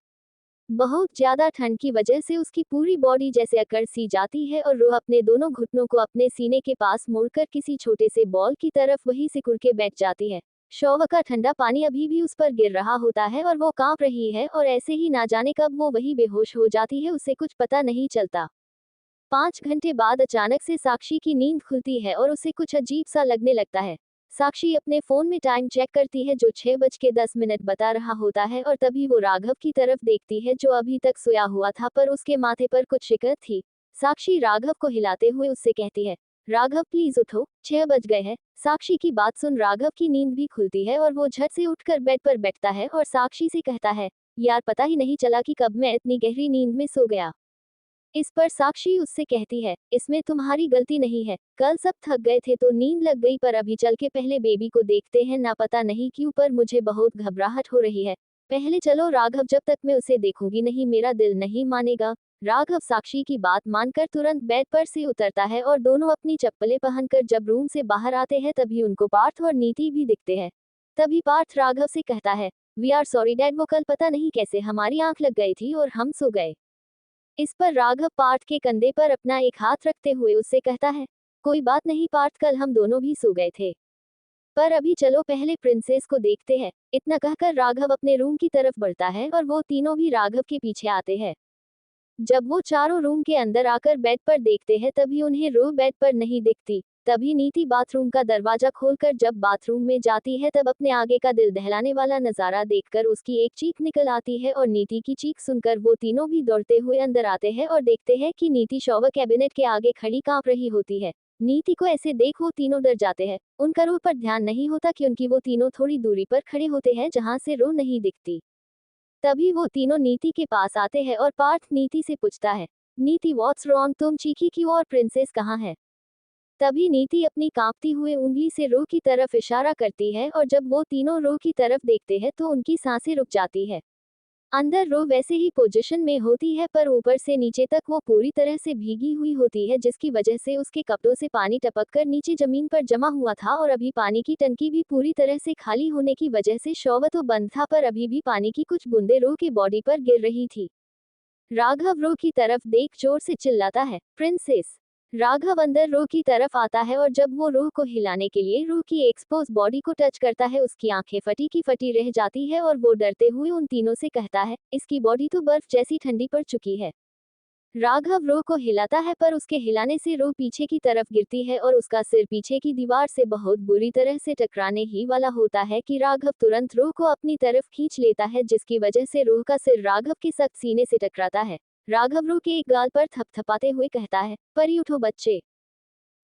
बहुत ज्यादा ठंड की वजह से उसकी पूरी बॉडी जैसे अकड़ सी जाती है और रूह अपने दोनों घुटनों को अपने सीने के पास मोड़कर किसी छोटे से बॉल की तरफ वही सिकुड़ के बैठ जाती है। शॉवर का ठंडा पानी अभी भी उस पर गिर रहा होता है और वो कांप रही है और ऐसे ही ना जाने कब वो वही बेहोश हो जाती है, उसे कुछ पता नहीं चलता। 5 घंटे बाद अचानक से साक्षी की नींद खुलती है और उसे कुछ अजीब सा लगने लगता है। साक्षी अपने फोन में टाइम चेक करती है जो 6:10 बता रहा होता है और तभी वो राघव की तरफ देखती है जो अभी तक सोया हुआ था पर उसके माथे पर कुछ शिकन थी। साक्षी राघव को हिलाते हुए उससे कहती है, राघव प्लीज उठो, 6 बज गए हैं। साक्षी की बात सुन राघव की नींद भी खुलती है और वो झट से उठकर बेड पर बैठता है और साक्षी से कहता है, यार पता ही नहीं चला कि कब मैं इतनी गहरी नींद में सो गया। इस पर साक्षी उससे कहती है, इसमें तुम्हारी गलती नहीं है, कल सब थक गए थे तो नींद लग गई, पर अभी चल के पहले बेबी को देखते हैं ना, पता नहीं क्यों पर मुझे बहुत घबराहट हो रही है। पहले चलो राघव, जब तक मैं उसे देखूंगी नहीं मेरा दिल नहीं मानेगा। राघव साक्षी की बात मानकर तुरंत बेड पर से उतरता है और दोनों अपनी चप्पलें पहनकर जब रूम से बाहर आते हैं तभी उनको पार्थ और नीति भी दिखते हैं। तभी पार्थ राघव से कहता है, वी आर सॉरी डैड, वो कल पता नहीं कैसे हमारी आंख लग गई थी और हम सो गए। इस पर राघव पार्थ के कंधे पर अपना एक हाथ रखते हुए उससे कहता है, कोई बात नहीं पार्थ, कल हम दोनों भी सो गए थे, पर अभी चलो पहले प्रिंसेस को देखते हैं। इतना कहकर राघव अपने रूम की तरफ बढ़ता है और वो तीनों भी राघव के पीछे आते हैं। जब वो चारों रूम के अंदर आकर बेड पर देखते हैं तभी उन्हें रो बेड पर नहीं दिखती। तभी नीति बाथरूम का दरवाजा खोलकर जब बाथरूम में जाती है तब अपने आगे का दिल दहलाने वाला नजारा देखकर उसकी एक चीख निकल आती है और नीति की चीख सुनकर वो तीनों भी दौड़ते हुए अंदर आते हैं और देखते हैं कि नीति शॉवर कैबिनेट के आगे खड़ी कांप रही होती है। नीति को ऐसे देख वो तीनों डर जाते हैं। उनका रो पर ध्यान नहीं होता क्योंकि वो तीनों थोड़ी दूरी पर खड़े होते हैं जहां से रो नहीं दिखती। तभी वो तीनों नीति के पास आते हैं और पार्थ नीति से पूछता है, नीति व्हाट्स रॉन्ग, तुम चीखी क्यों और प्रिंसेस कहाँ है? तभी नीति अपनी कांपती हुई उंगली से रो की तरफ इशारा करती है और जब वो तीनों रो की तरफ देखते हैं तो उनकी सांसें रुक जाती है। अंदर रो वैसे ही पोजीशन में होती है पर ऊपर से नीचे तक वो पूरी तरह से भीगी हुई होती है, जिसकी वजह से उसके कपड़ों से पानी टपक कर नीचे जमीन पर जमा हुआ था और अभी पानी की टंकी भी पूरी तरह से खाली होने की वजह से शॉवर तो बंद था पर अभी भी पानी की कुछ बूंदें रो के बॉडी पर गिर रही थी। राघव रो की तरफ देख जोर से चिल्लाता है, प्रिंसेस। राघव अंदर रो की तरफ आता है और जब वो रो को हिलाने के लिए रो की एक्सपोज बॉडी को टच करता है उसकी आंखें फटी की फटी रह जाती है और वो डरते हुए उन तीनों से कहता है, इसकी बॉडी तो बर्फ जैसी ठंडी पड़ चुकी है। राघव रो को हिलाता है पर उसके हिलाने से रो पीछे की तरफ गिरती है और उसका सिर पीछे की दीवार से बहुत बुरी तरह से टकराने ही वाला होता है कि राघव तुरंत रो को अपनी तरफ खींच लेता है, जिसकी वजह से रो का सिर राघव के सख्त सीने से टकराता है। राघव रो के एक गाल पर थपथपाते हुए कहता है, परी उठो बच्चे।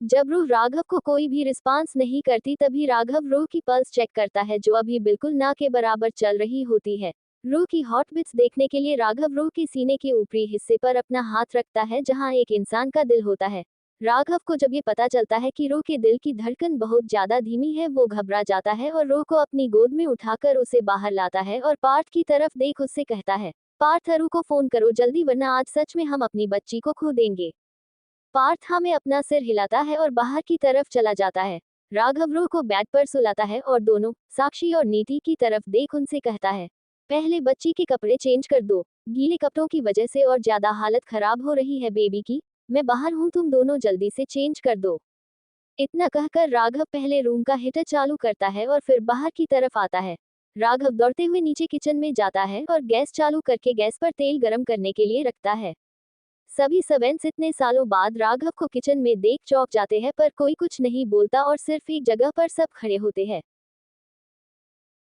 जब रो राघव को कोई भी रिस्पांस नहीं करती तभी राघव रो की पल्स चेक करता है जो अभी बिल्कुल ना के बराबर चल रही होती है। रो की हॉट बिट्स देखने के लिए राघव रो के सीने के ऊपरी हिस्से पर अपना हाथ रखता है जहां एक इंसान का दिल होता है। राघव को जब ये पता चलता है कि रो के दिल की धड़कन बहुत ज्यादा धीमी है वो घबरा जाता है और रो को अपनी गोद में उठाकर उसे बाहर लाता है और पार्थ की तरफ देख उससे कहता है, पार्थ अरु को फोन करो जल्दी वरना आज सच में हम अपनी बच्ची को खो देंगे। पार्थ हमें अपना सिर हिलाता है और बाहर की तरफ चला जाता है। राघव रो को बेड पर सुलाता है और दोनों साक्षी और नीति की तरफ देख उनसे कहता है, पहले बच्ची के कपड़े चेंज कर दो, गीले कपड़ों की वजह से और ज्यादा हालत खराब हो रही है बेबी की। मैं बाहर हूँ, तुम दोनों जल्दी से चेंज कर दो। इतना कहकर राघव पहले रूम का हीटर चालू करता है और फिर बाहर की तरफ आता है। राघव दौड़ते हुए नीचे किचन में जाता है और गैस चालू करके गैस पर तेल गरम करने के लिए रखता है। सभी सर्वेंट्स इतने सालों बाद राघव को किचन में देख चौंक जाते हैं पर कोई कुछ नहीं बोलता और सिर्फ एक जगह पर सब खड़े होते हैं।